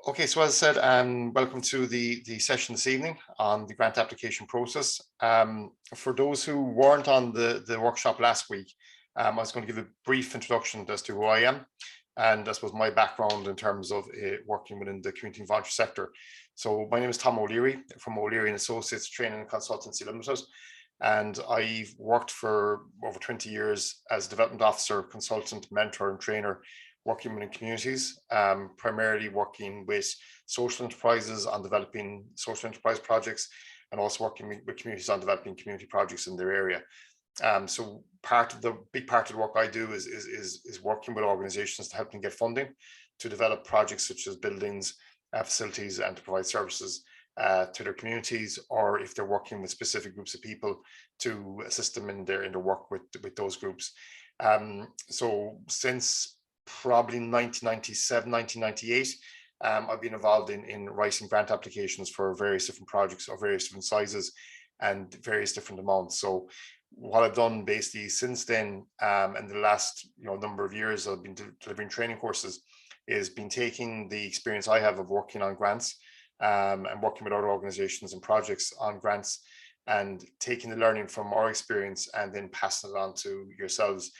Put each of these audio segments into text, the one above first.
Okay, so as I said, welcome to the session this evening on the grant application process. For those who weren't on the workshop last week, I was going to give a brief introduction as to who I am and I suppose my background in terms of working within the community and voluntary sector. So my name is Tom O'Leary from O'Leary and Associates Training and Consultancy Limited, and I've worked for over 20 years as development officer, consultant, mentor, and trainer working within communities, primarily working with social enterprises on developing social enterprise projects and also working with communities on developing community projects in their area. So big part of the work I do is working with organizations to help them get funding to develop projects such as buildings, facilities, and to provide services to their communities, or if they're working with specific groups of people to assist them in their work with those groups. So since probably 1997, 1998, I've been involved in writing grant applications for various different projects of various different sizes and various different amounts. So what I've done basically since then, and the last number of years I've been delivering training courses, is been taking the experience I have of working on grants and working with other organizations and projects on grants, and taking the learning from our experience and then passing it on to yourselves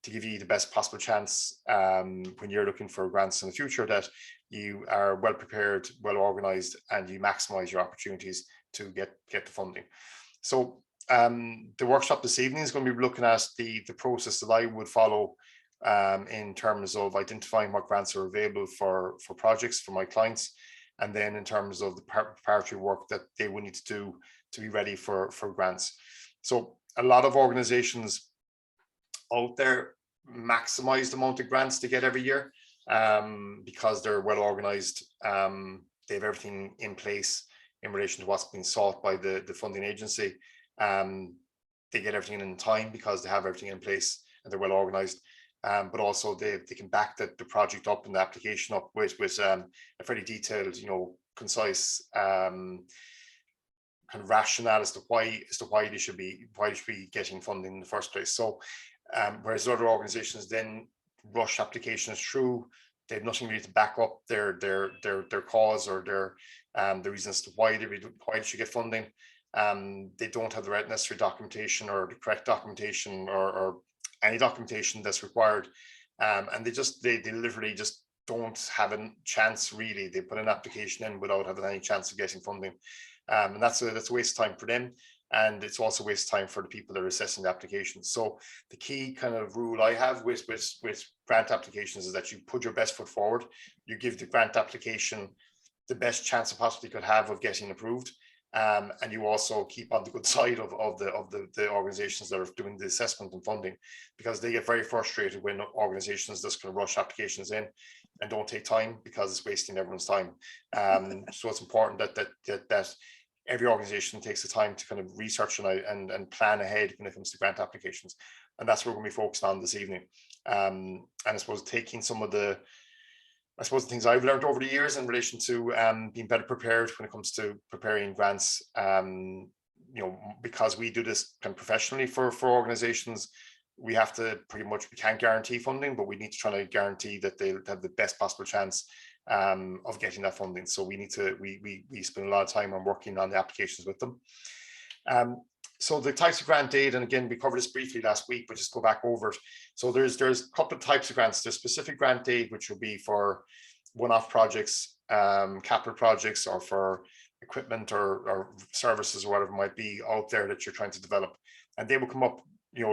to give you the best possible chance when you're looking for grants in the future, that you are well prepared, well organized, and you maximize your opportunities to get the funding. So the workshop this evening is going to be looking at the process that I would follow in terms of identifying what grants are available for projects for my clients, and then in terms of the preparatory work that they will need to do to be ready for grants. So a lot of organizations out there maximize the amount of grants they get every year because they're well organized. They have everything in place in relation to what's being sought by the funding agency. They get everything in time because they have everything in place and they're well organized. But also they can back the project up and the application up with a fairly detailed, concise kind of rationale as to why they should be getting funding in the first place. So whereas other organizations then rush applications through, they have nothing really to back up their cause or their the reasons to why they should get funding. They don't have the right necessary documentation or the correct documentation or any documentation that's required, and they literally just don't have a chance. Really, they put an application in without having any chance of getting funding, and that's a waste of time for them. And it's also a waste of time for the people that are assessing the applications. So the key kind of rule I have with grant applications is that you put your best foot forward. You give the grant application the best chance it possibly could have of getting approved. And you also keep on the good side of the organizations that are doing the assessment and funding, because they get very frustrated when organizations just kind of rush applications in and don't take time because it's wasting everyone's time. So it's important that every organization takes the time to kind of research and plan ahead when it comes to grant applications. And that's what we're going to be focused on this evening. And I suppose taking some of the things I've learned over the years in relation to being better prepared when it comes to preparing grants, because we do this kind of professionally for organizations, we can't guarantee funding, but we need to try to guarantee that they'll have the best possible chance of getting that funding. So we spend a lot of time on working on the applications with them. So the types of grant aid, and again, we covered this briefly last week, but just go back over it. So there's a couple of types of grants. There's specific grant aid, which will be for one-off projects, capital projects, or for equipment or services or whatever it might be out there that you're trying to develop. And they will come up,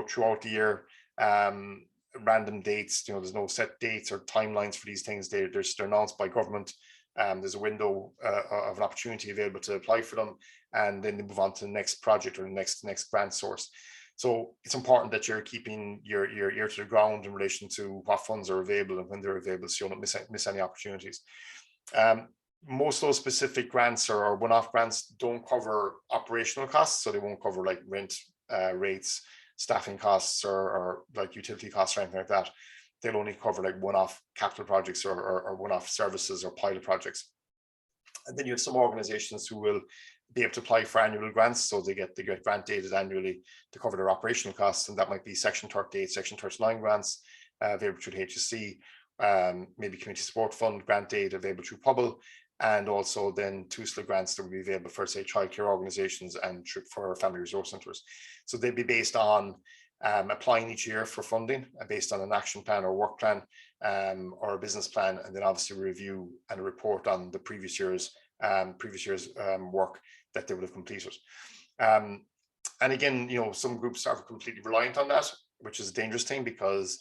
throughout the year, random dates. There's no set dates or timelines for these things. They're announced by government. There's a window of an opportunity available to apply for them, and then they move on to the next project or the next grant source. So it's important that you're keeping your ear to the ground in relation to what funds are available and when they're available, so you don't miss any opportunities. Most of those specific grants or one-off grants don't cover operational costs, so they won't cover like rent, rates, staffing costs, or like utility costs or anything like that. They'll only cover like one-off capital projects or one-off services or pilot projects. And then you have some organizations who will be able to apply for annual grants, so they get grant aided annually to cover their operational costs, and that might be Section 38, Section 39 grants available through HSC, maybe community support fund, grant aid available through Pobble, and also then TUSLA grants that will be available for, say, childcare organisations and for family resource centres. So they'd be based on applying each year for funding based on an action plan or work plan or a business plan, and then obviously review and report on the previous year's work that they would have completed. And again, some groups are completely reliant on that, which is a dangerous thing, because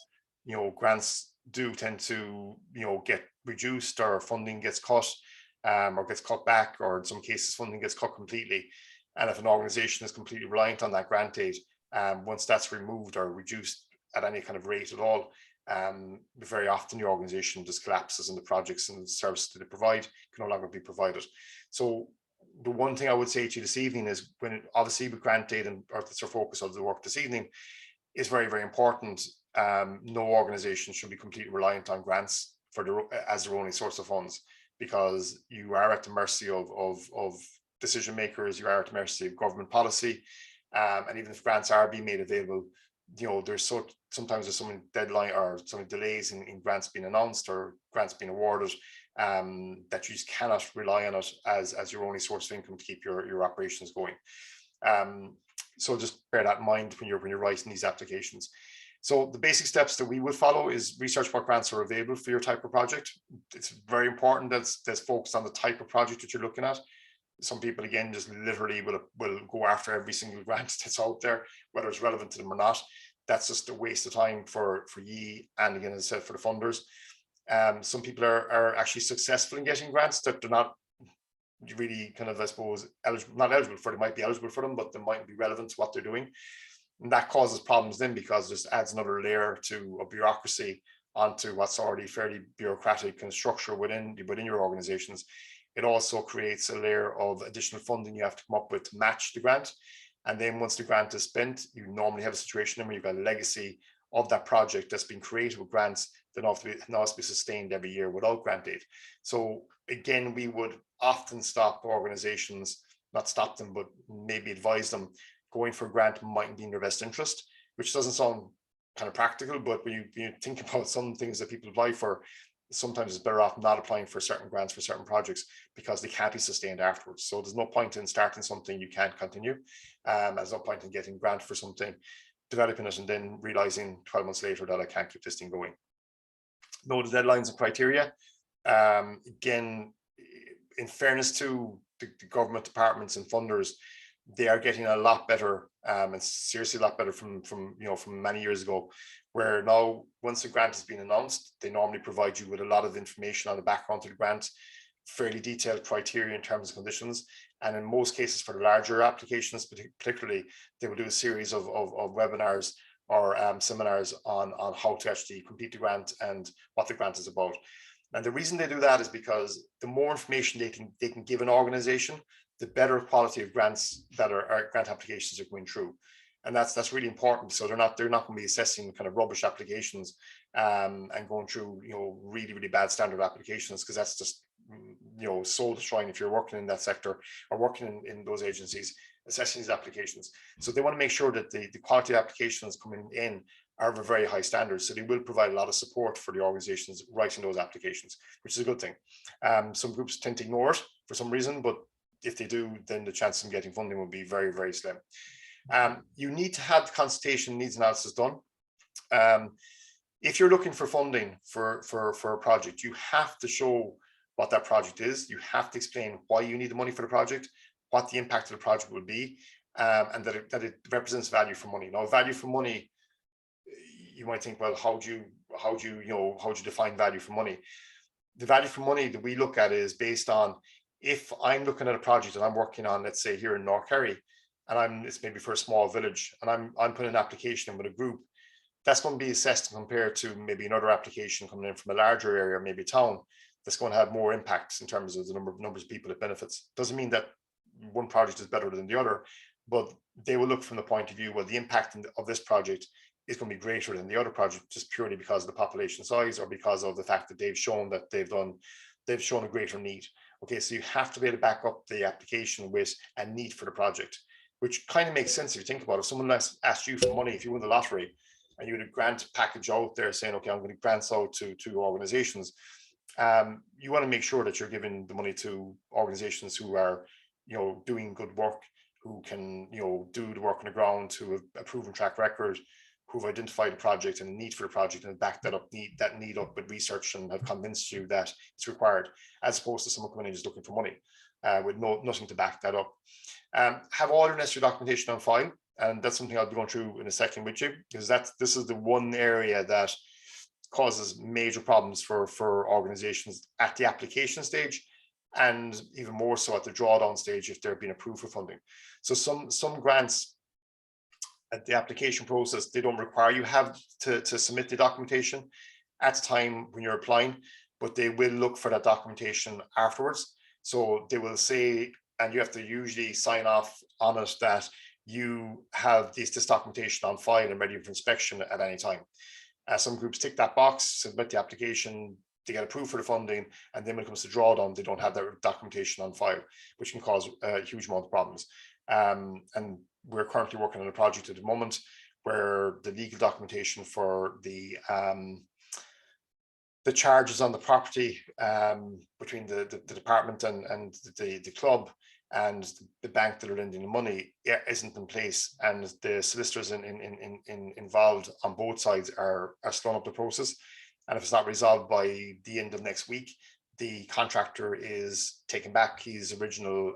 grants do tend to get reduced, or funding gets cut, or gets cut back, or in some cases funding gets cut completely. And if an organization is completely reliant on that grant aid, once that's removed or reduced at any kind of rate at all, very often the organization just collapses, and the projects and the services that they provide can no longer be provided. So the one thing I would say to you this evening is, obviously with grant aid, and that's our focus of the work this evening, is very, very important. No organization should be completely reliant on grants as their only source of funds, because you are at the mercy of decision makers, you are at the mercy of government policy, and even if grants are being made available, sometimes there's some deadline or some delays in grants being announced or grants being awarded, that you just cannot rely on it as your only source of income to keep your operations going. So just bear that in mind when you're writing these applications. So the basic steps that we would follow is research what grants are available for your type of project. It's very important that that's focused on the type of project that you're looking at. Some people, again, just literally will go after every single grant that's out there, whether it's relevant to them or not. That's just a waste of time for ye, and again, as I said, for the funders. Some people are actually successful in getting grants that they're not really kind of, I suppose, not eligible for. They might be eligible for them, but they might be relevant to what they're doing. And that causes problems then, because it just adds another layer of bureaucracy onto what's already fairly bureaucratic kind of structure within your organizations. It also creates a layer of additional funding you have to come up with to match the grant. And then once the grant is spent, you normally have a situation where you've got a legacy of that project that's been created with grants that now has to be sustained every year without grant aid. So again, we would often stop organizations, not stop them, but maybe advise them going for a grant mightn't be in their best interest, which doesn't sound kind of practical, but when you think about some things that people apply for, sometimes it's better off not applying for certain grants for certain projects, because they can't be sustained afterwards. So there's no point in starting something you can't continue. There's no point in getting grant for something, developing it, and then realizing 12 months later that I can't keep this thing going. Know the deadlines and criteria. Again, in fairness to the government departments and funders, they are getting a lot better, and seriously a lot better from many years ago, where now once a grant has been announced, they normally provide you with a lot of information on the background to the grant, fairly detailed criteria in terms of conditions. And in most cases, for the larger applications particularly, they will do a series of webinars or seminars on how to actually complete the grant and what the grant is about. And the reason they do that is because the more information they can give an organization, the better quality of grants that are grant applications are going through. And that's really important. So they're not going to be assessing kind of rubbish applications and going through really, really bad standard applications, because that's just soul destroying if you're working in that sector or working in those agencies assessing these applications. So they want to make sure that the quality of applications coming in are of a very high standard. So they will provide a lot of support for the organizations writing those applications, which is a good thing. Some groups tend to ignore it for some reason, but if they do, then the chance of getting funding will be very, very slim. You need to have the consultation needs analysis done. If you're looking for funding for a project, you have to show what that project is. You have to explain why you need the money for the project, what the impact of the project will be, and that it represents value for money. Now, value for money, you might think, well, how do you define value for money? The value for money that we look at is based on, if I'm looking at a project that I'm working on, let's say here in North Kerry, and it's maybe for a small village, and I'm putting an application in with a group, that's going to be assessed and compared to maybe another application coming in from a larger area, maybe a town, that's going to have more impacts in terms of the numbers of people it benefits. Doesn't mean that one project is better than the other, but they will look from the point of view, well, the impact of this project is going to be greater than the other project, just purely because of the population size, or because of the fact that they've shown a greater need. Okay, so you have to be able to back up the application with a need for the project, which kind of makes sense if you think about it. If someone asked you for money, if you win the lottery, and you had a grant package out there saying, okay, I'm going to grants out to organizations, you want to make sure that you're giving the money to organizations who are, doing good work, who can, do the work on the ground, who have a proven track record, who've identified a project and a need for the project and back that need up with research and have convinced you that it's required, as opposed to someone coming in just looking for money with nothing to back that up. Have all your necessary documentation on file, and that's something I'll be going through in a second with you, because this is the one area that causes major problems for organizations at the application stage, and even more so at the drawdown stage if they're being approved for funding. So some grants at the application process, they don't require you have to submit the documentation at the time when you're applying, but they will look for that documentation afterwards. So they will say, and you have to usually sign off on it, that you have this documentation on file and ready for inspection at any time. Some groups tick that box, submit the application, they get approved for the funding, and then when it comes to drawdown, they don't have their documentation on file, which can cause a huge amount of problems. And we're currently working on a project at the moment where the legal documentation for the charges on the property between the department and the club and the bank that are lending the money isn't in place, and the solicitors involved on both sides are slowing up the process. And if it's not resolved by the end of next week, the contractor is taking back his original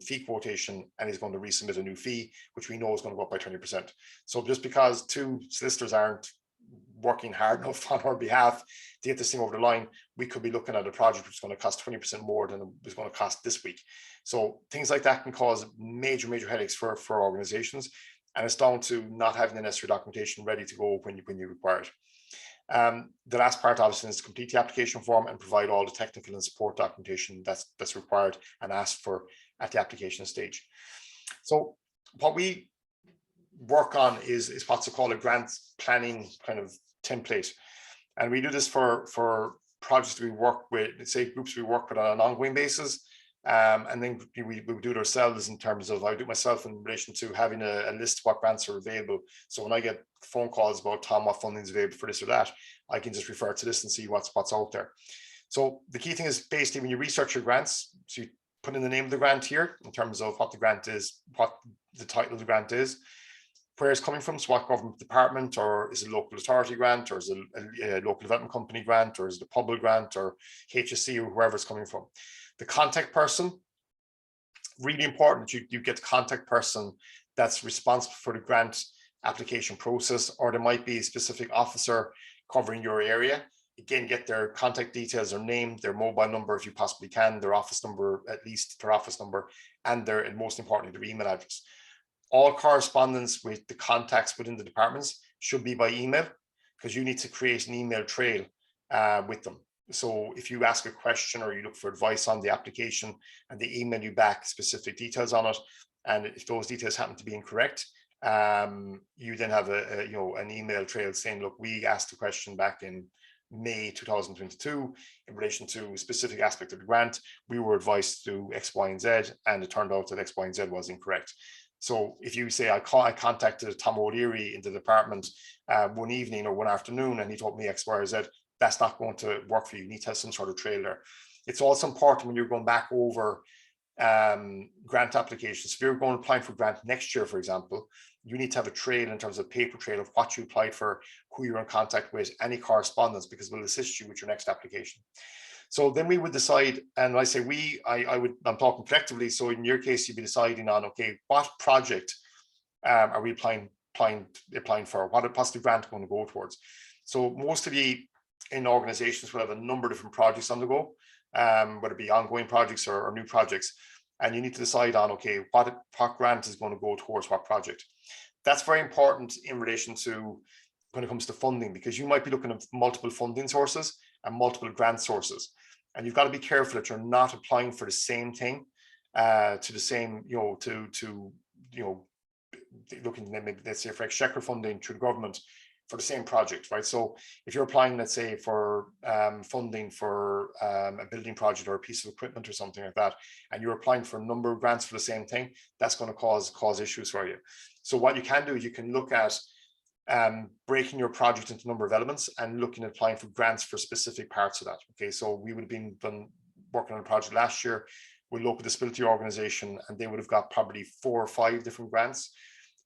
fee quotation and he's going to resubmit a new fee, which we know is going to go up by 20%. So just because two solicitors aren't working hard enough on our behalf to get this thing over the line, we could be looking at a project which is going to cost 20% more than it was going to cost this week. So things like that can cause major headaches for organizations, and it's down to not having the necessary documentation ready to go when you require it. The last part obviously is to complete the application form and provide all the technical and support documentation that's required and asked for at the application stage. So what we work on is what's called a grant planning kind of template, and we do this for projects we work with, let's say groups we work with on an ongoing basis, and then we do it ourselves in terms of, I do it myself in relation to having a list of what grants are available. So when I get phone calls about, Tom, what funding is available for this or that, I can just refer to this and see what's out there. So the key thing is basically when you research your grants, so you put in the name of the grant here in terms of what the grant is, what the title of the grant is, where it's coming from, so what government department, or is it a local authority grant, or is it a local development company grant, or is it a public grant, or HSC, or whoever it's coming from. The contact person, really important that you get the contact person that's responsible for the grant application process, or there might be a specific officer covering your area. Again, get their contact details, their name, their mobile number if you possibly can, their office number, at least their office number, and and most importantly, their email address. All correspondence with the contacts within the departments should be by email, because you need to create an email trail with them. So if you ask a question or you look for advice on the application and they email you back specific details on it, and if those details happen to be incorrect, you then have an email trail saying, look, we asked a question back in May 2022 in relation to a specific aspect of the grant. We were advised to do X, Y, and Z, and it turned out that X, Y, and Z was incorrect. So if you say, I contacted Tom O'Leary in the department one evening or one afternoon, and he told me X, Y, or Z, that's not going to work for you. You need to have some sort of trail there. It's also important when you're going back over grant applications. If you're going to apply for grant next year, for example, you need to have a trail in terms of paper trail of what you applied for, who you're in contact with, any correspondence, because it will assist you with your next application. So then we would decide, and I say I'm talking collectively. So in your case, you'd be deciding on, okay, what project are we applying for? What's the grant going to go towards? So most of you in organizations will have a number of different projects on the go, whether it be ongoing projects or new projects. And you need to decide on, okay, what grant is going to go towards what project. That's very important in relation to when it comes to funding, because you might be looking at multiple funding sources and multiple grant sources. And you've got to be careful that you're not applying for the same thing, to the same, looking at maybe, let's say, for exchequer funding through the government for the same project, right? So if you're applying, let's say, for funding for a building project or a piece of equipment or something like that, and you're applying for a number of grants for the same thing, that's going to cause issues for you. So what you can do is you can look at breaking your project into a number of elements and looking at applying for grants for specific parts of that. Okay, so we would have been working on a project last year with local disability organization, and they would have got probably 4 or 5 different grants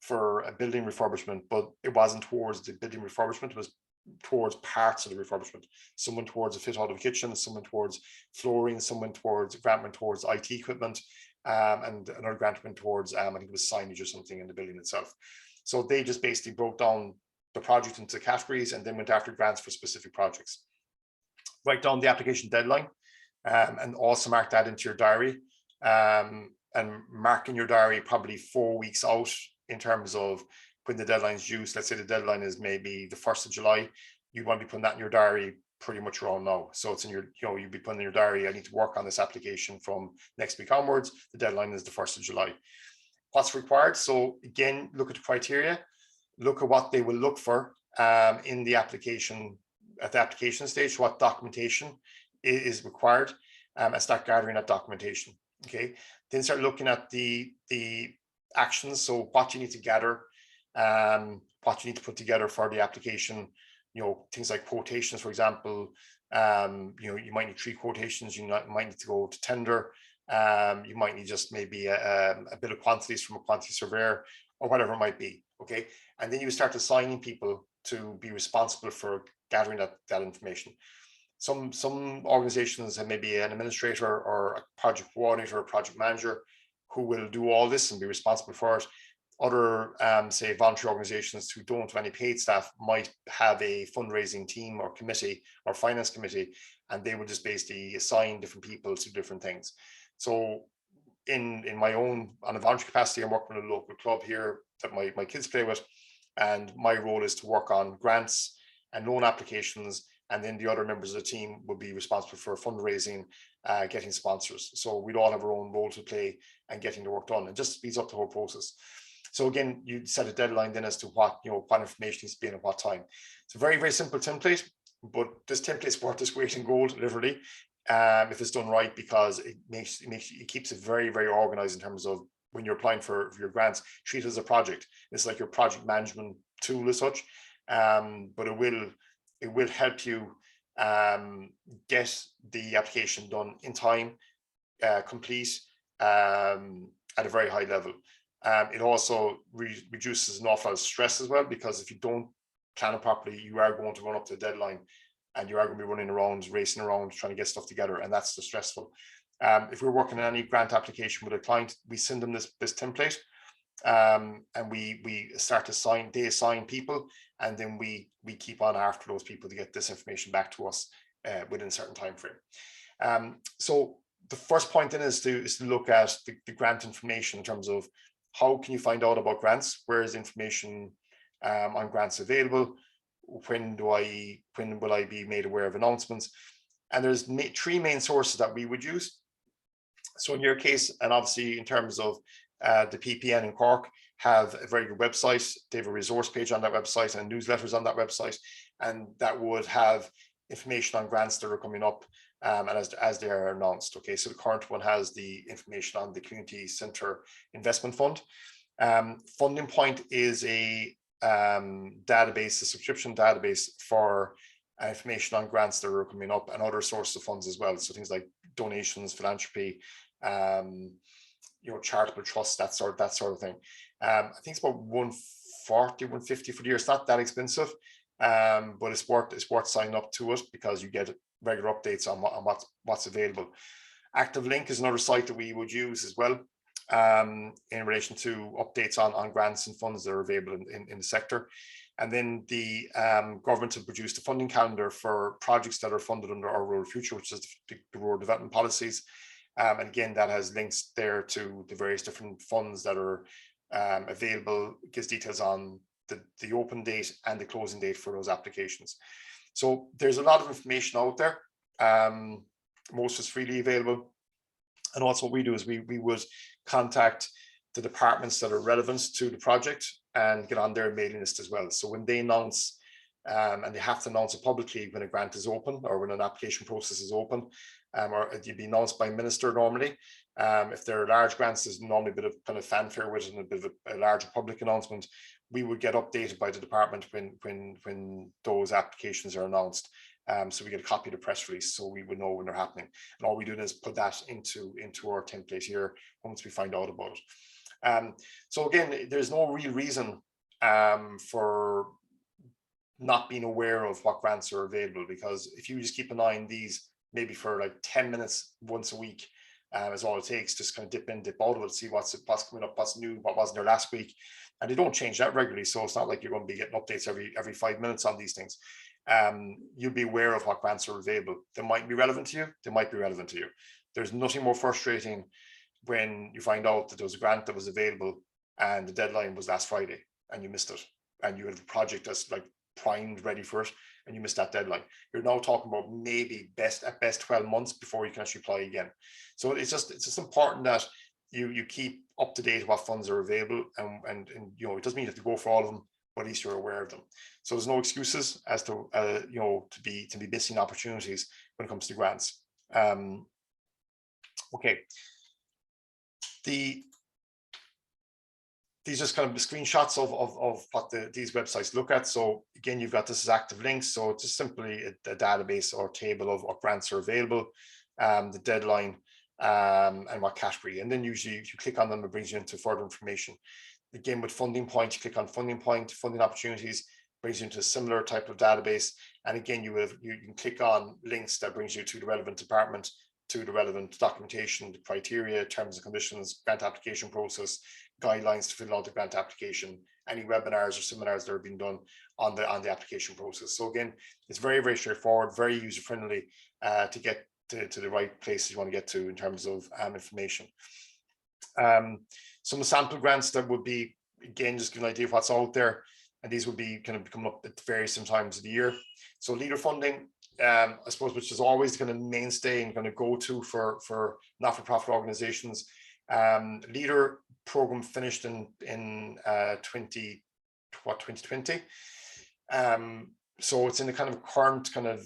for a building refurbishment, but it wasn't towards the building refurbishment, it was towards parts of the refurbishment. Someone towards a fit out of a kitchen, someone towards flooring, someone towards grant went towards IT equipment, and another grant went towards I think it was signage or something in the building itself. So they just basically broke down the project into categories and then went after grants for specific projects. Write down the application deadline, and also mark that into your diary, and mark in your diary probably 4 weeks out in terms of when the deadline's due. So let's say the deadline is maybe the 1st of July, you want to be putting that in your diary pretty much around now. So it's in your, you'd be putting in your diary, I need to work on this application from next week onwards. The deadline is the 1st of July. What's required? So again, look at the criteria, look at what they will look for in the application, at the application stage, what documentation is required, and start gathering that documentation. Okay, then start looking at the actions. So what you need to gather, what you need to put together for the application, things like quotations, for example. You might need 3 quotations, you might need to go to tender, you might need just maybe a bit of quantities from a quantity surveyor or whatever it might be. Okay, and then you start assigning people to be responsible for gathering that information. Some organizations have maybe an administrator or a project coordinator or project manager who will do all this and be responsible for it. Other say voluntary organizations who don't have any paid staff might have a fundraising team or committee or finance committee, and they will just basically assign different people to different things. So in my own, on a voluntary capacity, I'm working with a local club here that my kids play with, and my role is to work on grants and loan applications, and then the other members of the team will be responsible for fundraising, getting sponsors. So we'd all have our own role to play and getting the work done, and just speeds up the whole process. So again, you set a deadline then as to what information needs to be in at what time. It's a very, very simple template, but this template is worth its weight in gold, literally, if it's done right, because it keeps it very, very organized in terms of when you're applying for your grants, treat it as a project. It's like your project management tool as such, but it will help you get the application done in time, complete, at a very high level. It also reduces an awful lot of stress as well, because if you don't plan it properly, you are going to run up to the deadline and you are going to be running around, racing around, trying to get stuff together, and that's the stressful. If we're working on any grant application with a client, we send them this template, and we start to assign people, and then we keep on after those people to get this information back to us within a certain time frame. So the first point then is to look at the grant information in terms of how can you find out about grants, where is information on grants available, when will I be made aware of announcements. And there's 3 main sources that we would use. So in your case, and obviously in terms of the PPN in Cork, have a very good website. They have a resource page on that website and newsletters on that website, and that would have information on grants that are coming up, and as they are announced. Okay, so the current one has the information on the Community Centre Investment Fund. Funding Point is a database, a subscription database for information on grants that are coming up and other sources of funds as well. So things like donations, philanthropy, charitable trusts, that sort of thing. I think it's about 140, 150 for the year. It's not that expensive, but it's worth signing up to it, because you get regular updates on what's available. Active Link is another site that we would use as well, in relation to updates on grants and funds that are available in the sector. And then the government have produced a funding calendar for projects that are funded under our Rural Future, which is the rural development policies. And again, that has links there to the various different funds that are available. It gives details on the open date and the closing date for those applications. So there's a lot of information out there. Most is freely available. And also what we do is we would contact the departments that are relevant to the project and get on their mailing list as well. So when they announce, and they have to announce it publicly when a grant is open or when an application process is open, or it'd be announced by minister normally. If there are large grants, there's normally a bit of kind of fanfare with it and a bit of a larger public announcement. we would get updated by the department when those applications are announced. So we get a copy of the press release, so we would know when they're happening. And all we do is put that into our template here once we find out about it. So again, there's no real reason for not being aware of what grants are available, because if you just keep an eye on these, maybe for like 10 minutes once a week, is all it takes. Just kind of dip in, dip out of it, see what's coming up, what's new, what wasn't there last week. And they don't change that regularly, so it's not like you're going to be getting updates every 5 minutes on these things. You'll be aware of what grants are available. They might be relevant to you, they might be relevant to you. There's nothing more frustrating when you find out that there was a grant that was available and the deadline was last Friday and you missed it, and you had a project that's like primed, ready for it, and you missed that deadline. You're now talking about maybe at best 12 months before you can actually apply again. So it's just important that you keep up to date what funds are available, and you know, it doesn't mean you have to go for all of them, but at least you're aware of them. So there's no excuses as to you know, to be missing opportunities when it comes to grants. Okay, these just kind of screenshots of what these websites look at. So again, you've got this as active links. So it's just simply a database or table of what grants are available, the deadline, and what category. And then usually if you click on them, it brings you into further information. Again, with Funding Point, you click on Funding Point, funding opportunities, brings you into a similar type of database. And again, you can click on links that brings you to the relevant department, to the relevant documentation, the criteria, terms and conditions, grant application process, guidelines to fill out the grant application, any webinars or seminars that are being done on the application process. So again, it's very, very straightforward, very user friendly to get to the right places you want to get to in terms of information. Some sample grants that would be, again, just give an idea of what's out there, and these would be kind of coming up at various times of the year. So leader funding, I suppose, which is always kind of mainstay and kind of go to for not-for-profit organizations. Leader program finished in 2020. So it's in a kind of current kind of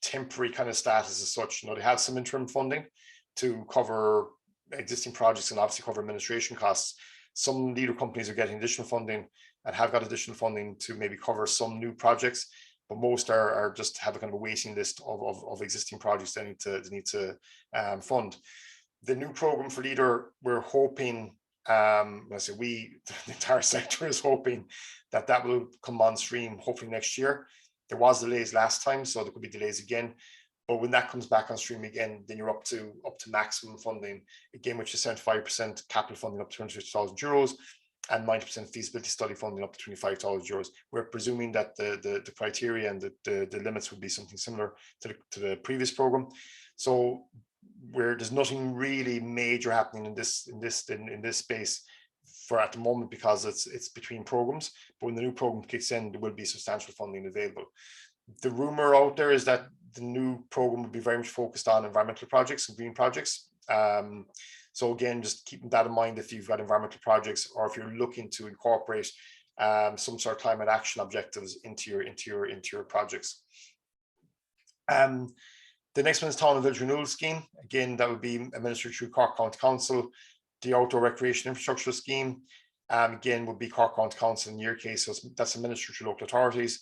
temporary kind of status as such. You know, they have some interim funding to cover existing projects and obviously cover administration costs. Some leader companies are getting additional funding and have got additional funding to maybe cover some new projects, but most are just have a kind of a waiting list of existing projects they need to fund. The new program for leader, we're hoping, I say we, the entire sector is hoping that will come on stream hopefully next year. There was delays last time, so there could be delays again. But when that comes back on stream again, then you're up to maximum funding again, which is 75% capital funding up to 250,000 euros and 90% feasibility study funding up to 25,000 euros. We're presuming that the criteria and the limits would be something similar to the previous program. So where there's nothing really major happening in this space for at the moment, because it's between programs. But when the new program kicks in, there will be substantial funding available. The rumor out there is that the new program will be very much focused on environmental projects and green projects. So again, just keeping that in mind if you've got environmental projects, or if you're looking to incorporate some sort of climate action objectives into your projects. The next one is Town and Village Renewal Scheme. Again, that would be administered through Cork County Council. The Outdoor Recreation Infrastructure Scheme, again, would be Cork County Council in your case, so that's administered through local authorities.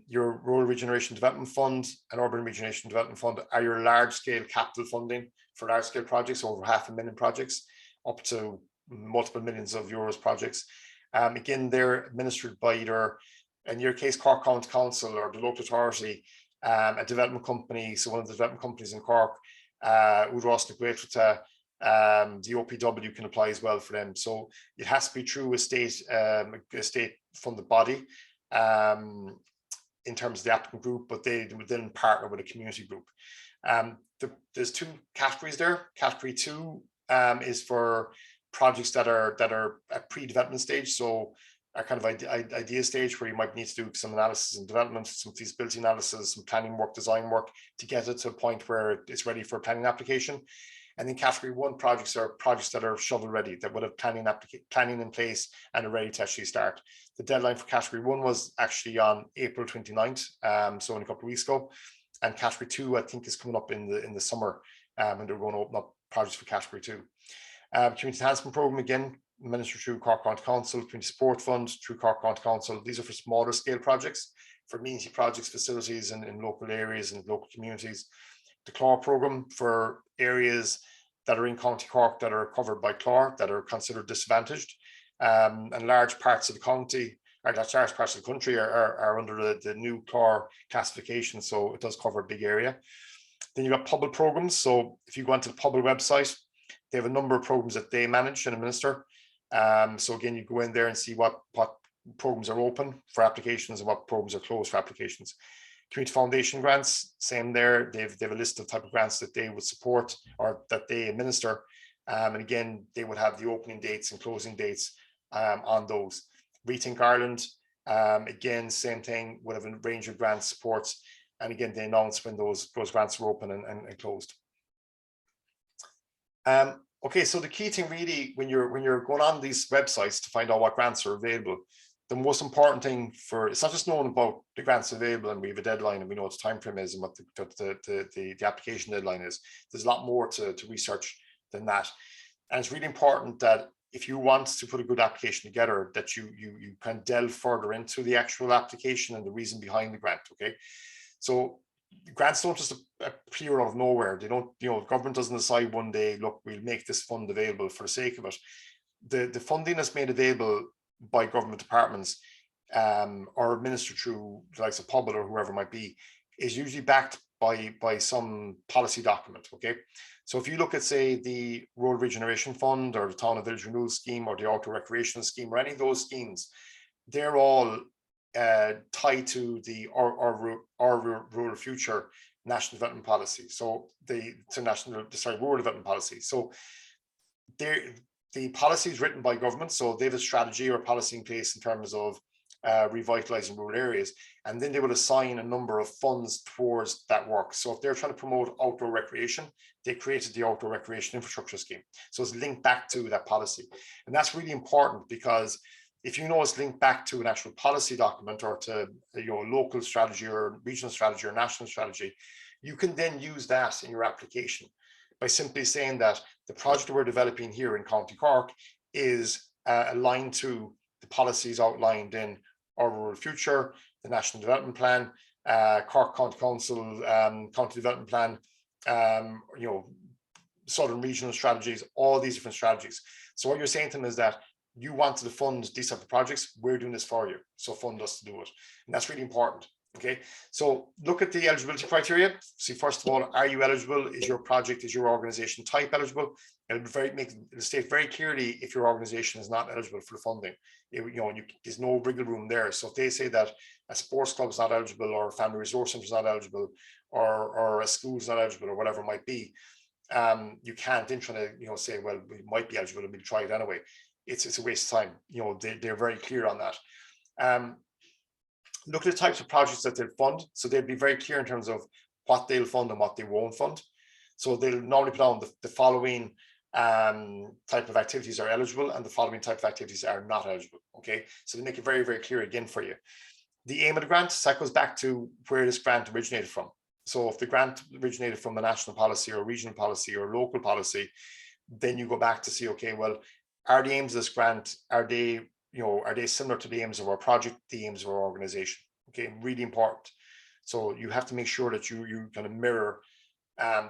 Your Rural Regeneration Development Fund and Urban Regeneration Development Fund are your large-scale capital funding for large-scale projects, over 500,000 projects, up to multiple millions of euros projects. Again, they're administered by either, in your case, Cork County Council or the local authority, a development company. So one of the development companies in Cork, Udros na Gaeltachta, the OPW can apply as well for them. So it has to be through a state funded body in terms of the applicant group, but they would then partner with a community group. There's two categories there. Category 2 is for projects that are at pre-development stage, so a kind of idea stage where you might need to do some analysis and development, some feasibility analysis, some planning work, design work to get it to a point where it's ready for a planning application. And then category 1 projects are projects that are shovel ready, that would have planning in place and are ready to actually start. The deadline for category 1 was actually on April 29th, so in a couple of weeks ago. And category 2, I think, is coming up in the summer, and they're going to open up projects for category 2. Community enhancement program, again, administered through Cork County Council, Community Support Fund, through Cork County Council. These are for smaller scale projects, for community projects, facilities in local areas and local communities. The CLAR programme for areas that are in County Cork that are covered by CLAR, that are considered disadvantaged, and large parts of the county, or large parts of the country are under the new CLAR classification, so it does cover a big area. Then you've got public programs. So if you go onto the public website, they have a number of programs that they manage and administer. So again, you go in there and see what programs are open for applications and what programs are closed for applications. Community Foundation grants, same there. They have a list of type of grants that they would support or that they administer. And again, they would have the opening dates and closing dates on those. Rethink Ireland, again, same thing, would have a range of grant supports. And again, they announce when those grants are open and closed. Okay, so the key thing really when you're going on these websites to find out what grants are available, the most important thing it's not just knowing about the grants available and we have a deadline and we know what the time frame is and what the application deadline is. There's a lot more to research than that. And it's really important that if you want to put a good application together, that you can delve further into the actual application and the reason behind the grant. Okay, so grants don't just appear out of nowhere. They don't, government doesn't decide one day, look, we'll make this fund available for the sake of it. The funding is made available by government departments or administered through the likes of Pobal or whoever it might be, is usually backed by some policy document. Okay, so if you look at, say, the Rural Regeneration Fund or the Town and Village Renewal Scheme or the Outdoor Recreation Scheme or any of those schemes, they're all tied to the Rural Future National Development Policy. So Rural Development Policy. So the policy is written by government, so they have a strategy or policy in place in terms of revitalizing rural areas, and then they will assign a number of funds towards that work. So if they're trying to promote outdoor recreation, they created the Outdoor Recreation Infrastructure Scheme. So it's linked back to that policy. And that's really important, because if you know it's linked back to an actual policy document or to local strategy or regional strategy or national strategy, you can then use that in your application by simply saying that the project we're developing here in County Cork is aligned to the policies outlined in our Rural Future, the National Development Plan, Cork County Council County Development Plan, Southern Regional Strategies, all these different strategies. So what you're saying to them is that you want to fund these type of projects, we're doing this for you, so fund us to do it. And that's really important. Okay, so look at the eligibility criteria. See, first of all, are you eligible? Is your project, is your organization type eligible? It'll state very clearly if your organization is not eligible for the funding. There's no wiggle room there. So if they say that a sports club is not eligible, or a family resource center is not eligible, or a school is not eligible, or whatever it might be, you can't then try to say, well, we might be eligible and we'll try it anyway. It's a waste of time. They're very clear on that. Look at the types of projects that they'll fund. So they'll be very clear in terms of what they'll fund and what they won't fund. So they'll normally put on the following type of activities are eligible and the following type of activities are not eligible. Okay, so they make it very, very clear again for you. The aim of the grant, that goes back to where this grant originated from. So if the grant originated from a national policy or regional policy or local policy, then you go back to see, okay, well, are the aims of this grant, are they similar to the aims of our project, the aims of our organization? Okay, really important. So you have to make sure that you kind of mirror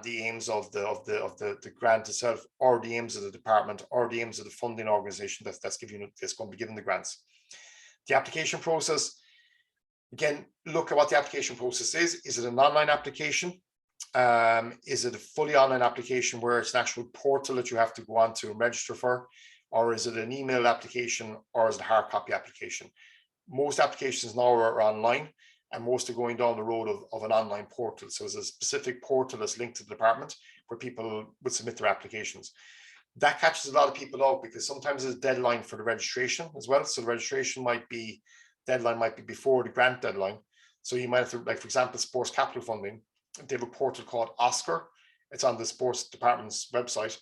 the aims of the grant itself, or the aims of the department, or the aims of the funding organization that's going to be given the grants. The application process, again, look at what the application process is. Is it an online application? Is it a fully online application where it's an actual portal that you have to go on to and register for? Or is it an email application, or is it a hard copy application? Most applications now are online, and most are going down the road of an online portal. So there's a specific portal that's linked to the department where people would submit their applications. That catches a lot of people out, because sometimes there's a deadline for the registration as well. So the registration deadline might be before the grant deadline. So you might have to, like, for example, sports capital funding, they have a portal called Oscar. It's on the sports department's website,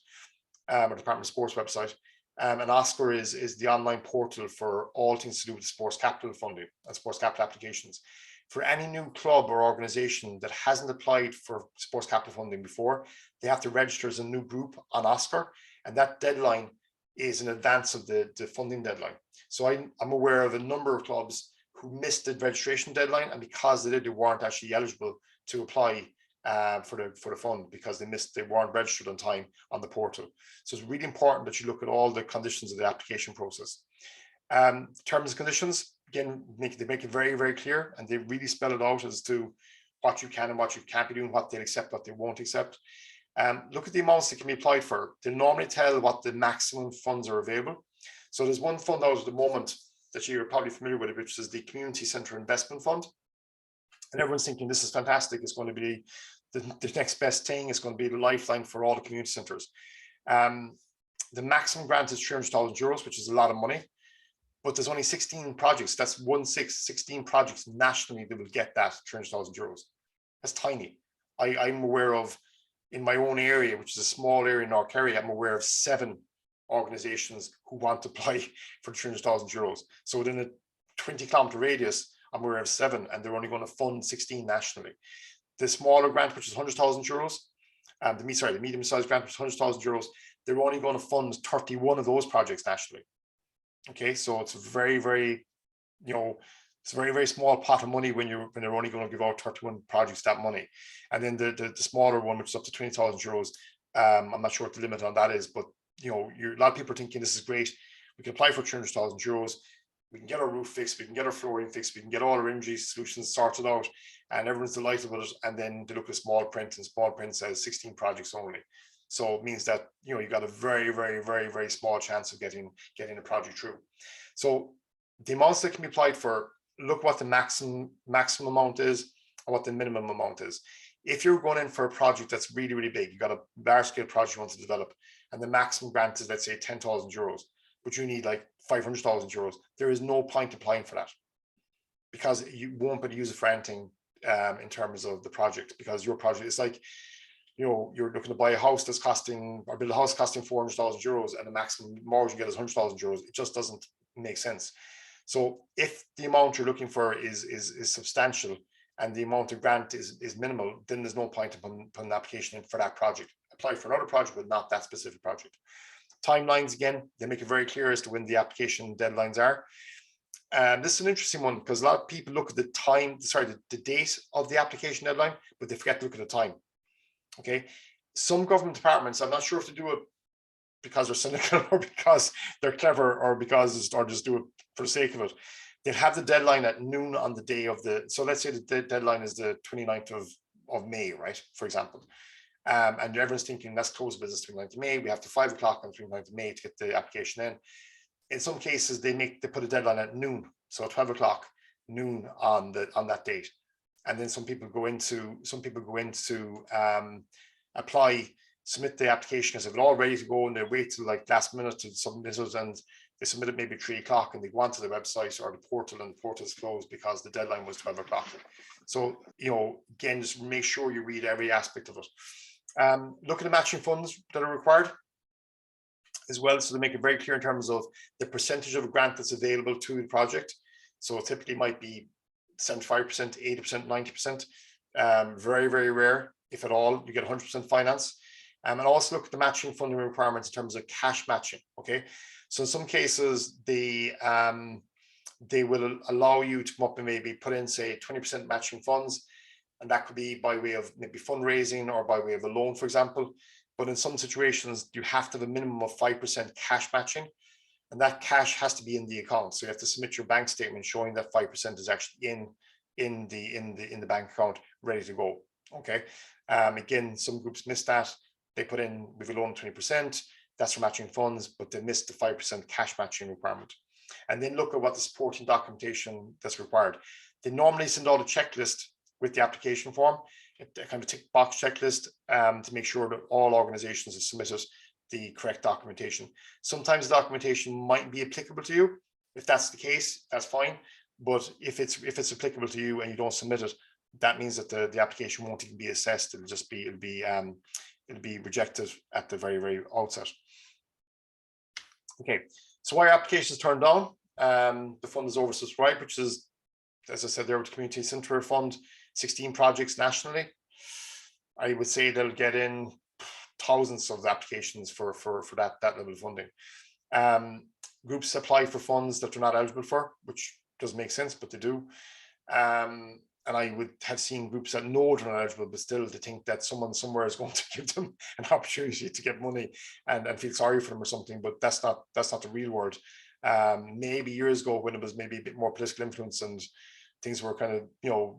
or Department of Sports website. And Oscar is the online portal for all things to do with sports capital funding and sports capital applications. For any new club or organization that hasn't applied for sports capital funding before, they have to register as a new group on Oscar, and that deadline is in advance of the funding deadline. So I'm aware of a number of clubs who missed the registration deadline, and because they weren't actually eligible to apply for the fund because they weren't registered on time on the portal. So it's really important that you look at all the conditions of the application process. Terms and conditions, again, they make it very, very clear, and they really spell it out as to what you can and what you can't be doing, what they'll accept, what they won't accept. Look at the amounts that can be applied for. They normally tell what the maximum funds are available. So there's one fund out at the moment that you're probably familiar with, which is the Community Centre Investment Fund. And everyone's thinking this is fantastic. It's going to be the next best thing. It's going to be the lifeline for all the community centres. The maximum grant is €300,000, which is a lot of money. But there's only 16 projects. That's 16 projects nationally that will get that €300,000. That's tiny. I'm aware of, in my own area, which is a small area in North Kerry, I'm aware of 7 organisations who want to apply for €300,000. So within a 20-kilometre radius, I'm aware of 7, and they're only going to fund 16 nationally. The smaller grant, which is €100,000, the medium-sized grant, which is €100,000, they're only going to fund 31 of those projects nationally. Okay, so it's very, very, it's a very, very small pot of money when they're only going to give out 31 projects that money. And then the smaller one, which is up to €20,000, I'm not sure what the limit on that is, but a lot of people are thinking this is great. We can apply for €300,000. We can get our roof fixed, we can get our flooring fixed, we can get all our energy solutions sorted out, and everyone's delighted with it. And then they look at small print, and small print says 16 projects only. So it means that you got a very, very, very, very small chance of getting a project through. So the amounts that can be applied for, look what the maximum amount is and what the minimum amount is. If you're going in for a project that's really, really big, you got a large scale project you want to develop, and the maximum grant is, let's say, €10,000, but you need like €500,000, there is no point applying for that, because you won't be able to use it for anything in terms of the project, because your project is like, you're looking to buy a house that's costing, or build a house costing €400,000, and the maximum mortgage you get is €100,000. It just doesn't make sense. So if the amount you're looking for is substantial and the amount of grant is minimal, then there's no point in putting an application in for that project. Apply for another project, but not that specific project. Timelines, again, they make it very clear as to when the application deadlines are. This is an interesting one, because a lot of people look at the date of the application deadline, but they forget to look at the time. Okay, some government departments, I'm not sure if they do it because they're cynical or because they're clever or just do it for the sake of it. They'll have the deadline at noon on the day of so let's say the deadline is the 29th of May, right, for example. And everyone's thinking, let's close business 29th of May. We have to 5 o'clock on 29th of May to get the application in. In some cases, they put a deadline at noon, so 12 o'clock, noon on that date. And then some people go into apply, submit the application as if it's all ready to go, and they wait till like last minute to submit it, and they submit it maybe 3 o'clock, and they go onto the website or the portal, and the portal is closed because the deadline was 12 o'clock. So again, just make sure you read every aspect of it. Look at the matching funds that are required as well, so they make it very clear in terms of the percentage of a grant that's available to the project. So it typically might be 75%, 80%, 90%. Very, very rare, if at all, you get 100% finance. And also look at the matching funding requirements in terms of cash matching. Okay, so in some cases they will allow you to come up and maybe put in, say, 20% matching funds, and that could be by way of maybe fundraising or by way of a loan, for example. But in some situations, you have to have a minimum of 5% cash matching, and that cash has to be in the account. So you have to submit your bank statement showing that 5% is actually in the bank account, ready to go. Okay. Again, some groups miss that. They put in, we've a loan 20%, that's for matching funds, but they missed the 5% cash matching requirement. And then look at what the supporting documentation that's required. They normally send out a checklist with the application form, a kind of tick box checklist to make sure that all organizations have submitted the correct documentation. Sometimes the documentation might be applicable to you. If that's the case, that's fine. But if it's applicable to you and you don't submit it, that means that the application won't even be assessed. It'll be rejected at the very, very outset. Okay, so why are applications turned down? The fund is oversubscribed, which is, as I said there, with the Community Centre Fund, 16 projects nationally. I would say they'll get in thousands of applications for that level of funding. Groups apply for funds that they're not eligible for, which doesn't make sense, but they do. And I would have seen groups that know they're not eligible, but still they think that someone somewhere is going to give them an opportunity to get money and feel sorry for them or something. But that's not the real world. Maybe years ago, when it was maybe a bit more political influence and things were kind of,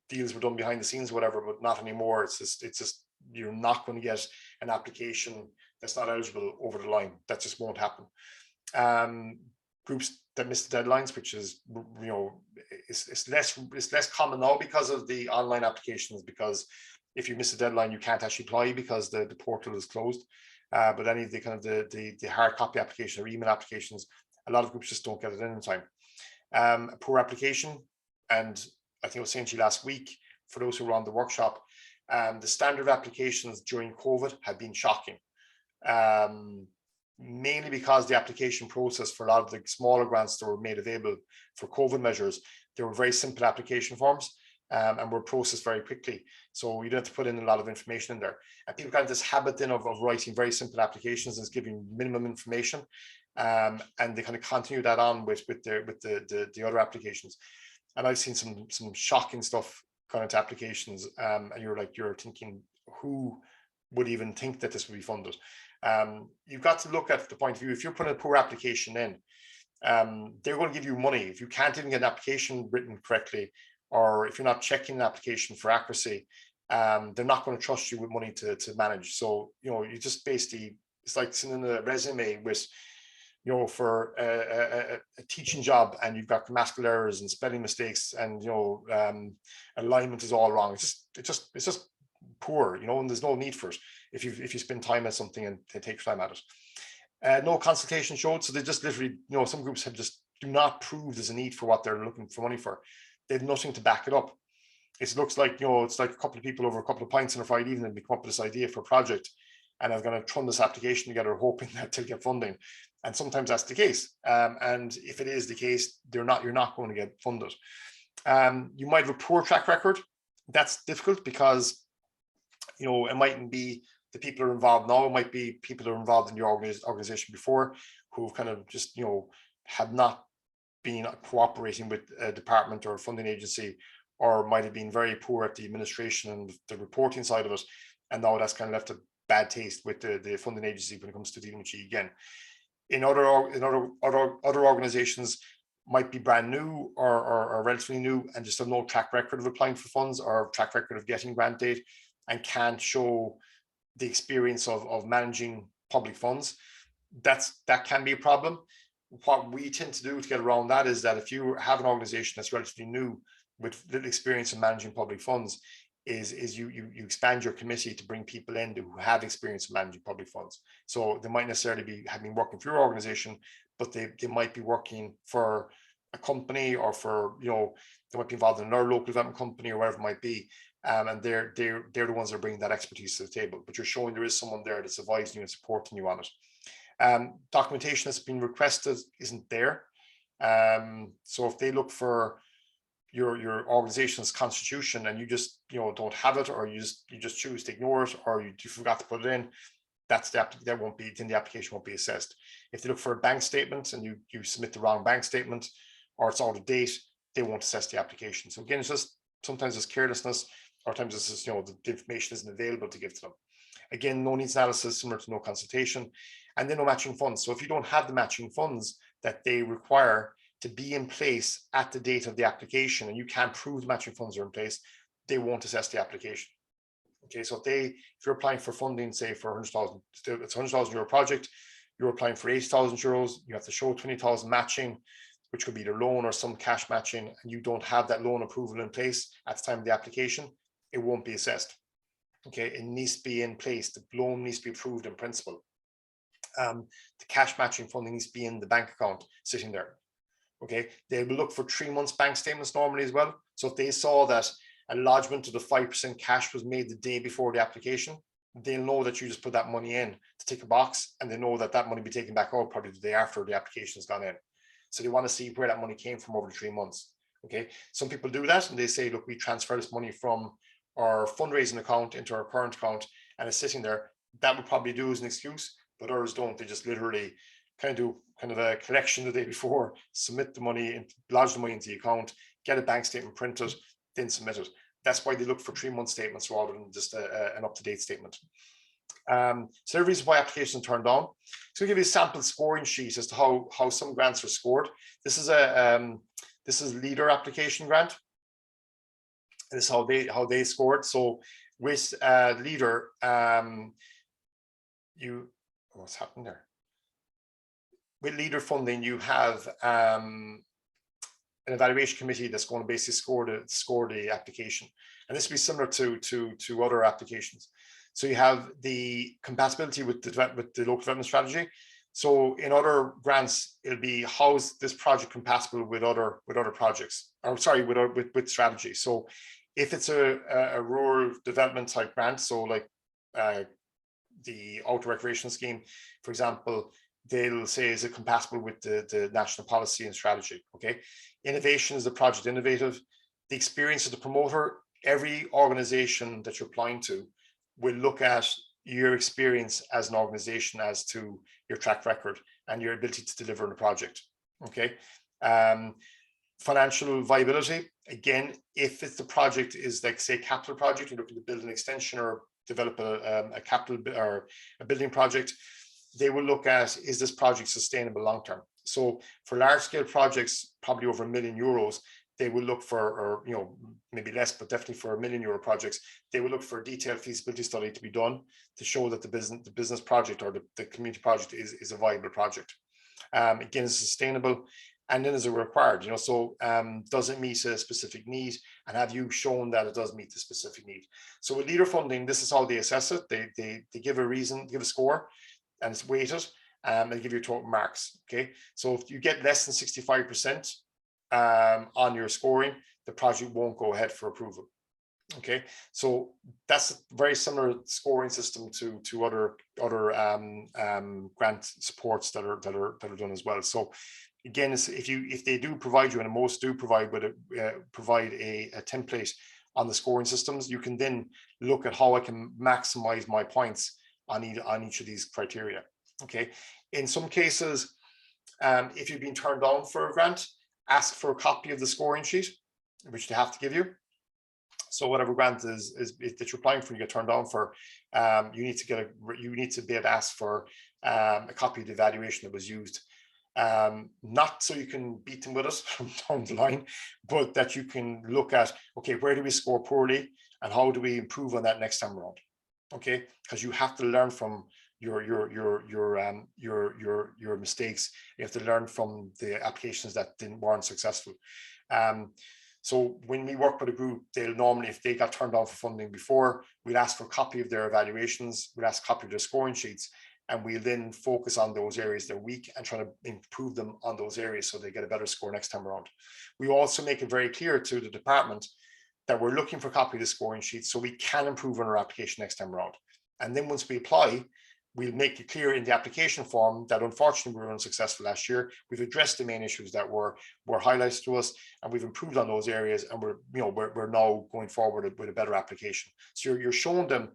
deals were done behind the scenes, whatever, but not anymore. It's just you're not going to get an application that's not eligible over the line. That just won't happen. Groups that miss the deadlines, which is, it's less common now because of the online applications, because if you miss a deadline, you can't actually apply because the portal is closed. But any of the kind of the hard copy application or email applications, a lot of groups just don't get it in time. A poor application, and I think I was saying to you last week, for those who were on the workshop, the standard applications during COVID have been shocking. Mainly because the application process for a lot of the smaller grants that were made available for COVID measures, they were very simple application forms and were processed very quickly. So you don't have to put in a lot of information in there. And people got this habit then of writing very simple applications and giving minimum information. And they kind of continue that on with the other applications. And I've seen some shocking stuff going into applications, and you're thinking, who would even think that this would be funded? You've got to look at the point of view. If you're putting a poor application in, they're going to give you money. If you can't even get an application written correctly, or if you're not checking an application for accuracy, they're not going to trust you with money to manage. So, you just basically, it's like sending a resume with, for a teaching job, and you've got grammatical errors and spelling mistakes, and alignment is all wrong. It's just poor, and there's no need for it if you spend time at something and they take time at it. No consultation showed, so they just literally, some groups have just do not prove there's a need for what they're looking for money for. They have nothing to back it up. It looks like, it's like a couple of people over a couple of pints on a Friday evening, they come up with this idea for a project, and I'm going to throw this application together hoping that they'll get funding. And sometimes that's the case. And if it is the case, you're not going to get funded. You might have a poor track record. That's difficult because, it mightn't be the people who are involved now. It might be people who are involved in your organization before, who've kind of just, have not been cooperating with a department or a funding agency, or might have been very poor at the administration and the reporting side of it. And now that's kind of left a bad taste with the funding agency when it comes to dealing with you again. In other organizations, might be brand new or relatively new and just have no track record of applying for funds or track record of getting grant aid, and can't show the experience of managing public funds. That can be a problem. What we tend to do to get around that is that if you have an organization that's relatively new with little experience in managing public funds, is you expand your committee to bring people in who have experience in managing public funds. So they might necessarily have been working for your organization, but they might be working for a company, or for, they might be involved in another local development company or whatever it might be. And they're the ones that are bringing that expertise to the table, but you're showing there is someone there that's advising you and supporting you on it. Documentation that's been requested isn't there. So if they look for your organization's constitution and you just don't have it, or you just choose to ignore it, or you forgot to put it in, that won't be, then the application won't be assessed. If they look for a bank statement and you submit the wrong bank statement, or it's out of date, they won't assess the application. So again, it's just sometimes it's carelessness, or times it's just the information isn't available to give to them. Again, no needs analysis, similar to no consultation, and then no matching funds. So if you don't have the matching funds that they require to be in place at the date of the application, and you can't prove the matching funds are in place, they won't assess the application. Okay, so if you're applying for funding, say for 100,000, it's a 100,000 euro project, you're applying for 80,000 euros, you have to show 20,000 matching, which could be either loan or some cash matching, and you don't have that loan approval in place at the time of the application, it won't be assessed. Okay, it needs to be in place. The loan needs to be approved in principle. The cash matching funding needs to be in the bank account sitting there. Okay, they will look for 3 months bank statements normally as well. So if they saw that a lodgement of the 5% cash was made the day before the application, they'll know that you just put that money in to tick a box, and they know that that money will be taken back out probably the day after the application has gone in. So they want to see where that money came from over the 3 months. Okay, some people do that and they say, look, we transfer this money from our fundraising account into our current account, and it's sitting there. That would probably do as an excuse, but others don't. They just literally do a collection the day before, submit the money, and lodge the money into the account, get a bank statement printed, then submit it. That's why they look for 3-month statements rather than just an up-to-date statement. So the reason why applications turned on. So I'll give you a sample scoring sheet as to how some grants are scored. This is Leader application grant. This is how they scored. So with Leader, what's happened there? With Leader funding, you have an evaluation committee that's going to basically score the application, and this will be similar to other applications. So you have the compatibility with the local development strategy. So in other grants, it'll be how's this project compatible with other projects, or sorry, with strategy. So if it's a rural development type grant, so like the outdoor recreation scheme, for example, they'll say, is it compatible with the national policy and strategy? Okay. Innovation is the project innovative. The experience of the promoter, every organization that you're applying to will look at your experience as an organization as to your track record and your ability to deliver on a project. Okay. Financial viability, again, if it's the project is like, say, capital project, you're looking to build an extension or develop a capital or a building project, they will look at, is this project sustainable long term? So for large scale projects, probably over €1 million, they will look for, or maybe less, but definitely for €1 million projects, they will look for a detailed feasibility study to be done to show that the business project or the community project is a viable project. Again, it's sustainable, and then is it required? So does it meet a specific need, and have you shown that it does meet the specific need? So with Leader funding, this is how they assess it. They give a reason, give a score, and it's weighted, and give you total marks. Okay, so if you get less than 65% on your scoring, the project won't go ahead for approval. Okay, so that's a very similar scoring system to other grant supports that are done as well. So again, if they do provide you, and most do provide a template on the scoring systems, you can then look at how I can maximize my points on each of these criteria. Okay, in some cases, if you've been turned down for a grant, ask for a copy of the scoring sheet, which they have to give you. So whatever grant is that you're applying for, you get turned down for, you need to be able to ask for a copy of the evaluation that was used. Not so you can beat them with us down the line, but that you can look at, okay, where do we score poorly and how do we improve on that next time around? Okay, because you have to learn from your mistakes. You have to learn from the applications that weren't successful. So when we work with a group, they'll normally, if they got turned down for funding before, we'll ask for a copy of their evaluations, we'll ask a copy of their scoring sheets, and we'll then focus on those areas they're weak and try to improve them on those areas so they get a better score next time around. We also make it very clear to the department that we're looking for a copy of the scoring sheet so we can improve on our application next time around. And then once we apply, we'll make it clear in the application form that unfortunately we were unsuccessful last year. We've addressed the main issues that were highlighted to us, and we've improved on those areas, and we're now going forward with a better application. So you're showing them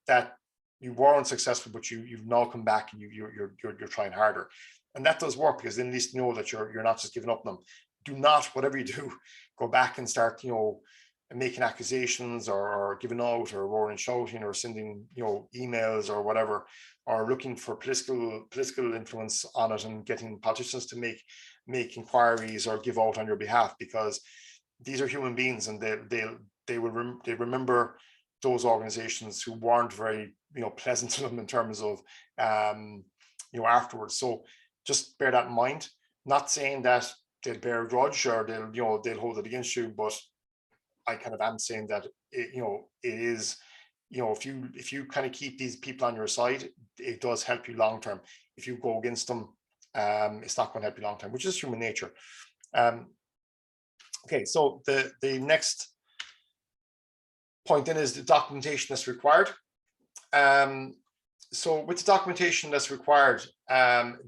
that you weren't successful, but you've now come back and you're trying harder, and that does work, because then at least know that you're not just giving up on them. Do not, whatever you do, go back and start making accusations or giving out or roaring and shouting or sending emails or whatever, or looking for political influence on it and getting politicians to make inquiries or give out on your behalf, because these are human beings, and they remember those organizations who weren't very pleasant to them in terms of afterwards. So just bear that in mind. Not saying that they'll bear a grudge or they'll hold it against you, but I kind of am saying that it is, if you kind of keep these people on your side, it does help you long term. If you go against them, it's not going to help you long term, which is human nature. Okay, so the next point then is the documentation that's required. So with the documentation that's required,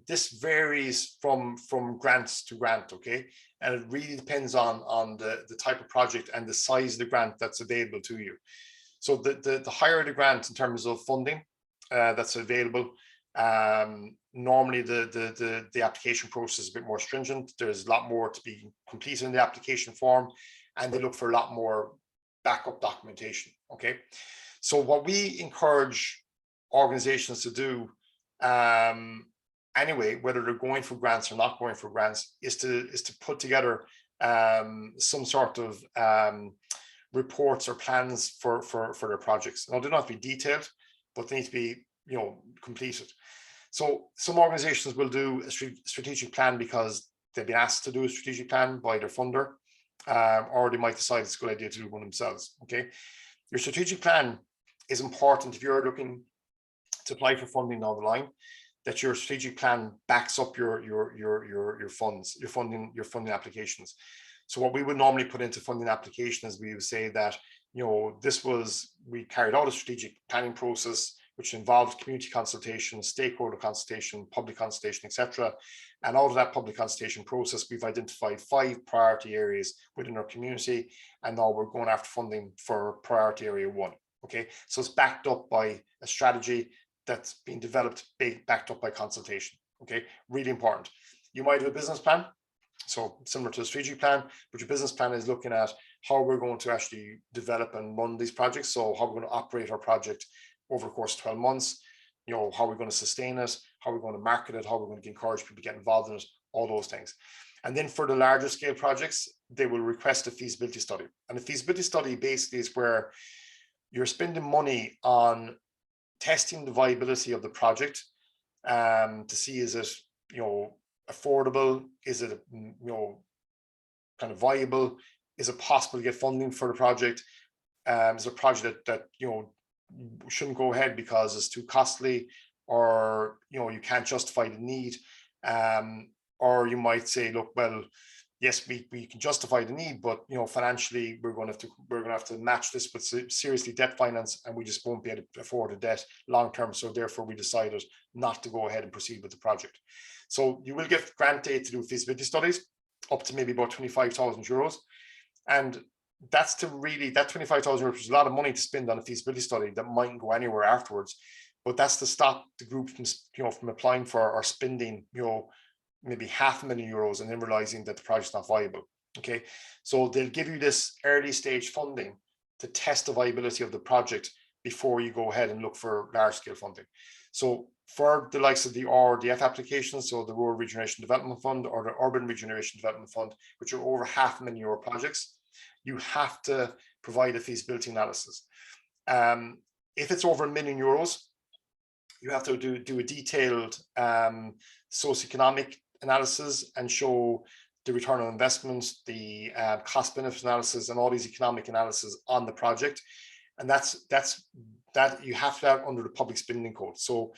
this varies from grants to grant, okay? And it really depends on the type of project and the size of the grant that's available to you. So the higher the grant in terms of funding that's available, Normally the application process is a bit more stringent. There's a lot more to be completed in the application form, and they look for a lot more backup documentation. Okay, so what we encourage organizations to do, anyway, whether they're going for grants or not going for grants, is to put together some sort of reports or plans for their projects. Now, they don't have to be detailed, but they need to be, you know, completed. So some organizations will do a strategic plan because they've been asked to do a strategic plan by their funder, or they might decide it's a good idea to do one themselves. Okay, your strategic plan is important if you're looking to apply for funding down the line, that your strategic plan backs up your funds, your funding applications. So what we would normally put into funding application is we would say that, you know, we carried out a strategic planning process which involved community consultation, stakeholder consultation, public consultation, etc. And out of that public consultation process, we've identified 5 priority areas within our community, and now we're going after funding for priority area 1. Okay, so it's backed up by a strategy that's been developed, backed up by consultation. Okay, really important. You might have a business plan, so similar to a strategic plan, but your business plan is looking at how we're going to actually develop and run these projects. So how we're going to operate our project over the course of 12 months, you know, how we're going to sustain it, how we're going to market it, how we're going to encourage people to get involved in it, all those things. And then for the larger scale projects, they will request a feasibility study. And a feasibility study basically is where you're spending money on testing the viability of the project, to see, is it, you know, affordable, is it, you know, kind of viable, is it possible to get funding for the project, is it a project that you know, shouldn't go ahead because it's too costly, or you know, you can't justify the need, or you might say, look, well, yes, we can justify the need, but you know, financially we're going to have to match this with seriously debt finance, and we just won't be able to afford the debt long term. So therefore, we decided not to go ahead and proceed with the project. So you will get grant aid to do feasibility studies up to maybe about 25,000 euros, and that's to really, that 25,000 euros is a lot of money to spend on a feasibility study that mightn't go anywhere afterwards. But that's to stop the group from, you know, from applying for or spending, you know, maybe €500,000 and then realizing that the project's not viable. Okay, so they'll give you this early stage funding to test the viability of the project before you go ahead and look for large scale funding. So for the likes of the RDF applications, so the Rural Regeneration Development Fund or the Urban Regeneration Development Fund, which are over €500,000 projects, you have to provide a feasibility analysis. If it's over €1 million, you have to do a detailed socioeconomic analysis and show the return on investment, the cost benefit analysis, and all these economic analysis on the project. And that you have to have under the public spending code. So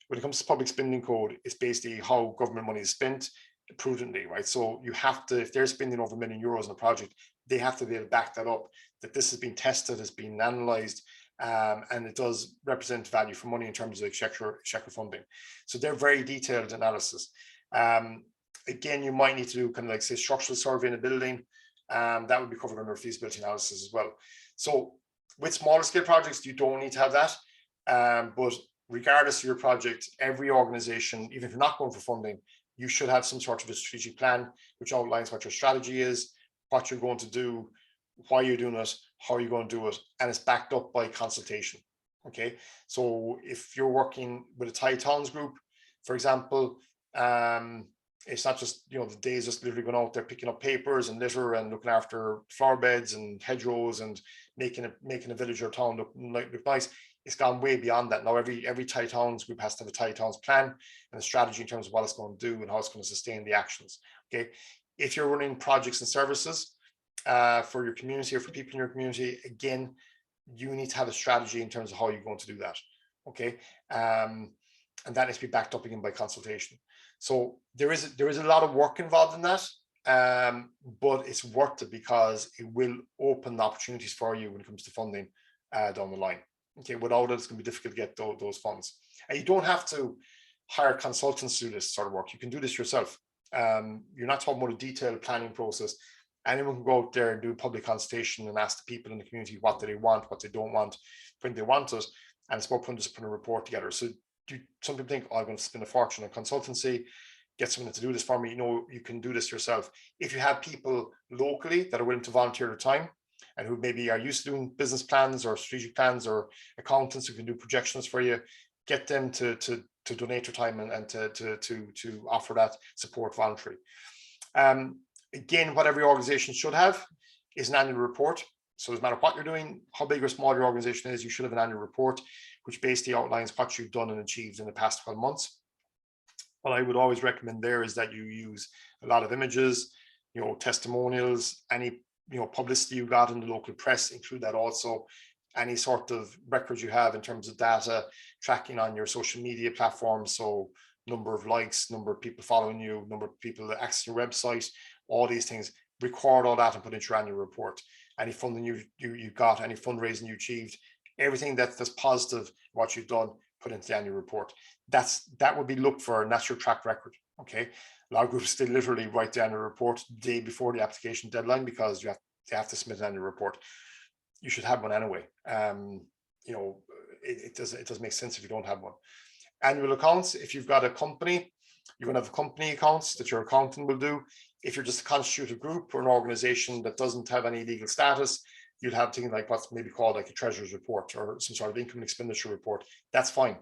when it comes to public spending code, it's basically how government money is spent prudently, right? So you have to, if they're spending over €1 million on a project, they have to be able to back that up, that this has been tested, has been analyzed, and it does represent value for money in terms of exchequer funding. So they're very detailed analysis. Again, you might need to do kind of like, say, structural survey in a building, that would be covered under feasibility analysis as well. So with smaller scale projects, you don't need to have that, but regardless of your project, every organization, even if you're not going for funding, you should have some sort of a strategic plan which outlines what your strategy is, what you're going to do, why you're doing it, how you're going to do it, and it's backed up by consultation. Okay, so if you're working with a Tithe Towns group, for example, it's not just, you know, the days just literally going out there picking up papers and litter and looking after flower beds and hedgerows and making a village or town look nice. It's gone way beyond that. Now every Tithe Towns group has to have a Tithe Towns plan and a strategy in terms of what it's going to do and how it's going to sustain the actions. Okay, if you're running projects and services for your community or for people in your community, again, you need to have a strategy in terms of how you're going to do that. Okay, and that needs to be backed up again by consultation. So there is a lot of work involved in that, but it's worth it because it will open opportunities for you when it comes to funding down the line. Okay, without it, it's going to be difficult to get those funds. And you don't have to hire consultants to do this sort of work. You can do this yourself. You're not talking about a detailed planning process. Anyone can go out there and do public consultation and ask the people in the community what do they want, what they don't want, when they want it, and it's about putting a report together. So some people think, oh, I'm going to spend a fortune on consultancy, get someone to do this for me. You can do this yourself. If you have people locally that are willing to volunteer their time and who maybe are used to doing business plans or strategic plans, or accountants who can do projections for you, get them to donate their time and to offer that support voluntary. Again, what every organization should have is an annual report. So no matter what you're doing, how big or small your organization is, you should have an annual report which basically outlines what you've done and achieved in the past 12 months. What I would always recommend there is that you use a lot of images, testimonials, any publicity you got in the local press, include that also. Any sort of records you have in terms of data tracking on your social media platforms, so number of likes, number of people following you, number of people that access your website, all these things, record all that and put into your annual report. Any funding you got, any fundraising you achieved, everything that's positive, what you've done, put into the annual report. That would be looked for, and that's your track record. Okay, a lot of groups still literally write the annual report the day before the application deadline because they have to submit an annual report. You should have one anyway. It doesn't make sense if you don't have one. Annual accounts, if you've got a company, you're going to have company accounts that your accountant will do. If you're just a constituted group or an organization that doesn't have any legal status, you'd have things like what's maybe called like a treasurer's report or some sort of income and expenditure report. That's fine.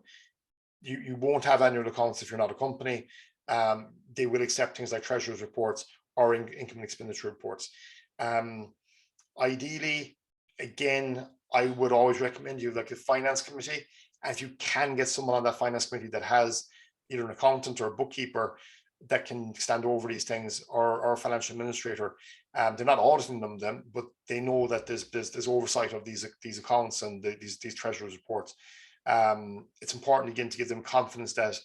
You won't have annual accounts if you're not a company. They will accept things like treasurer's reports or income and expenditure reports. Ideally, again, I would always recommend you like a finance committee. And if you can get someone on that finance committee that has either an accountant or a bookkeeper that can stand over these things, or a financial administrator, they're not auditing them, but they know that there's oversight of these accounts and these treasurer's reports. It's important again to give them confidence that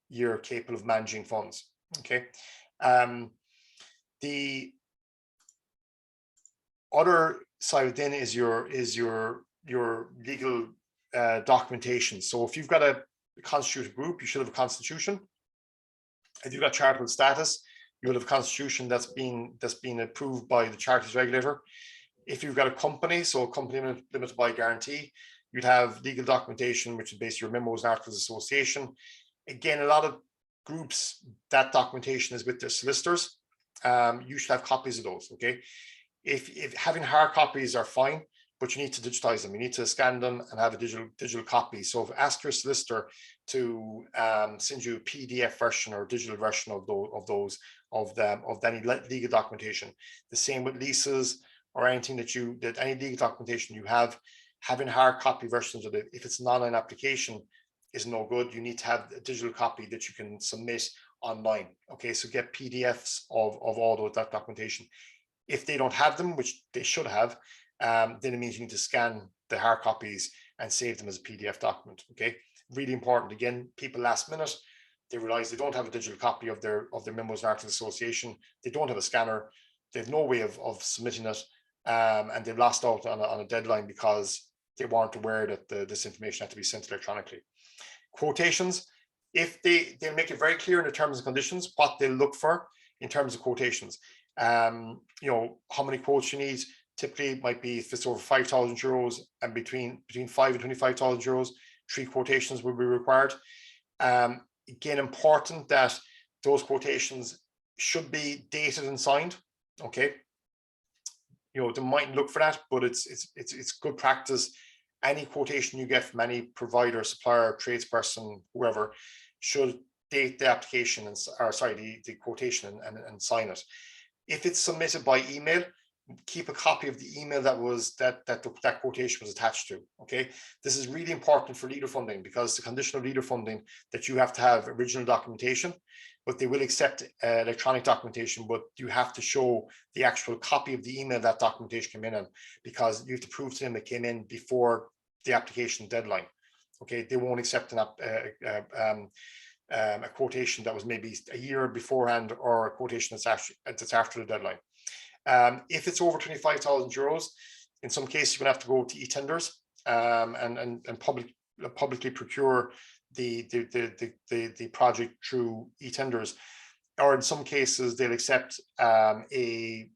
you're capable of managing funds. Okay. The other side then is your legal documentation. So if you've got a constituted group, you should have a constitution. If you've got charitable status, you will have a constitution that's been approved by the charities regulator. If you've got a company, so a company limited by guarantee, you'd have legal documentation, which is basically your memos and articles of association. Again, a lot of groups, that documentation is with their solicitors. You should have copies of those. Okay. If having hard copies are fine, but you need to digitize them. You need to scan them and have a digital copy. So ask your solicitor to send you a PDF version or digital version of any legal documentation. The same with leases or anything that any legal documentation you have, having hard copy versions of it. If it's an online application, is no good. You need to have a digital copy that you can submit online. Okay, so get PDFs of all that documentation. If they don't have them, which they should have, then it means you need to scan the hard copies and save them as a PDF document. Okay, really important. Again, people last minute, they realize they don't have a digital copy of their memos and articles of association. They don't have a scanner. They have no way of submitting it, and they've lost out on a deadline because they weren't aware that this information had to be sent electronically. Quotations, if they'll make it very clear in the terms and conditions what they'll look for in terms of quotations. How many quotes you need. Typically it might be, if it's over 5,000 euros and between 5 and 25,000 euros, 3 quotations will be required. Again, important that those quotations should be dated and signed. Okay, they might look for that, but it's good practice. Any quotation you get from any provider, supplier, tradesperson, whoever, should date the application the quotation and sign it. If it's submitted by email, keep a copy of the email that quotation was attached to. Okay, this is really important for leader funding, because the conditional leader funding that you have to have original documentation, but they will accept electronic documentation, but you have to show the actual copy of the email that documentation came in on, because you have to prove to them it came in before the application deadline. Okay, they won't accept a quotation that was maybe a year beforehand, or a quotation that's after the deadline. If it's over 25,000 euros, in some cases you're going to have to go to e-tenders and publicly procure the project through e-tenders, or in some cases they'll accept a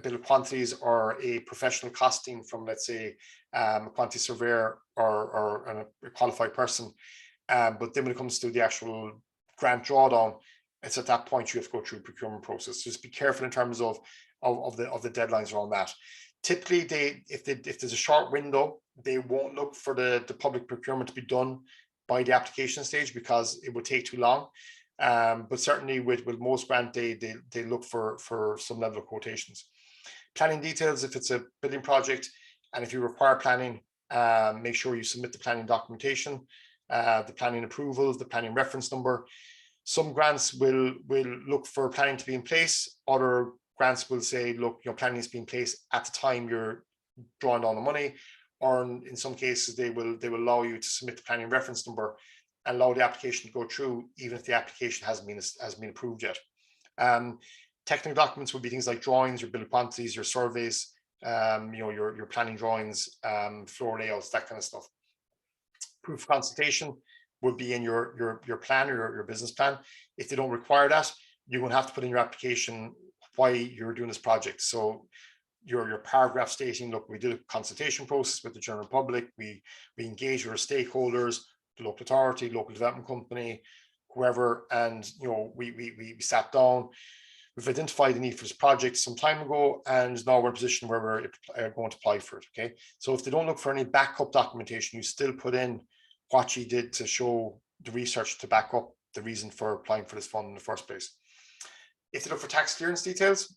bill of quantities or a professional costing from, let's say, a quantity surveyor or a qualified person. But then when it comes to the actual grant drawdown, it's at that point you have to go through the procurement process. Just be careful in terms of the deadlines around that. Typically, if there's a short window, they won't look for the public procurement to be done by the application stage because it would take too long. But certainly with most grant, they look for some level of quotations. Planning details, if it's a building project and if you require planning, make sure you submit the planning documentation, the planning approvals, the planning reference number. Some grants will look for planning to be in place. Other grants will say, look, your planning is being in place at the time you're drawing down the money. Or in some cases, they will allow you to submit the planning reference number and allow the application to go through, even if the application hasn't been approved yet. Technical documents would be things like drawings, your bill of quantities, your surveys, your planning drawings, floor layouts, that kind of stuff. Proof of consultation would be in your plan or your business plan. If they don't require that, you're going to have to put in your application why you're doing this project. So your paragraph stating, look, we did a consultation process with the general public, we engaged with our stakeholders, the local authority, local development company, whoever, and we sat down. We've identified the need for this project some time ago, and now we're in a position where we're going to apply for it. Okay, so if they don't look for any backup documentation, you still put in what you did to show the research to back up the reason for applying for this fund in the first place. If they look for tax clearance details,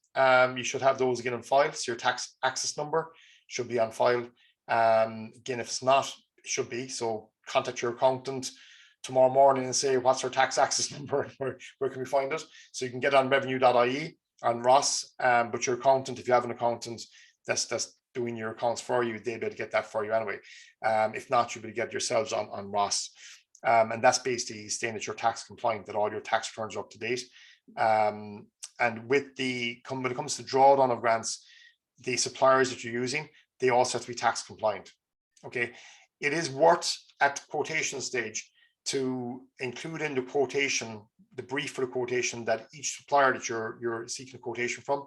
you should have those again on file. So your tax access number should be on file. Again, if it's not, it should be. So contact your accountant tomorrow morning and say, what's our tax access number? Where can we find it? So you can get on revenue.ie on Ross, but your accountant, if you have an accountant that's doing your accounts for you, they'll be able to get that for you anyway. If not, you'll be able to get it yourselves on Ross. And that's basically saying that you're tax compliant, that all your tax returns are up to date. And when it comes to drawdown of grants, the suppliers that you're using, they also have to be tax compliant. Okay, it is worth at the quotation stage to include in the quotation, the brief for the quotation, that each supplier that you're seeking a quotation from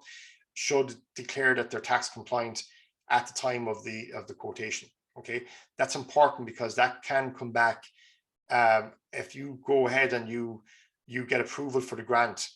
should declare that they're tax compliant at the time of the quotation. Okay, that's important because that can come back if you go ahead and you get approval for the grant,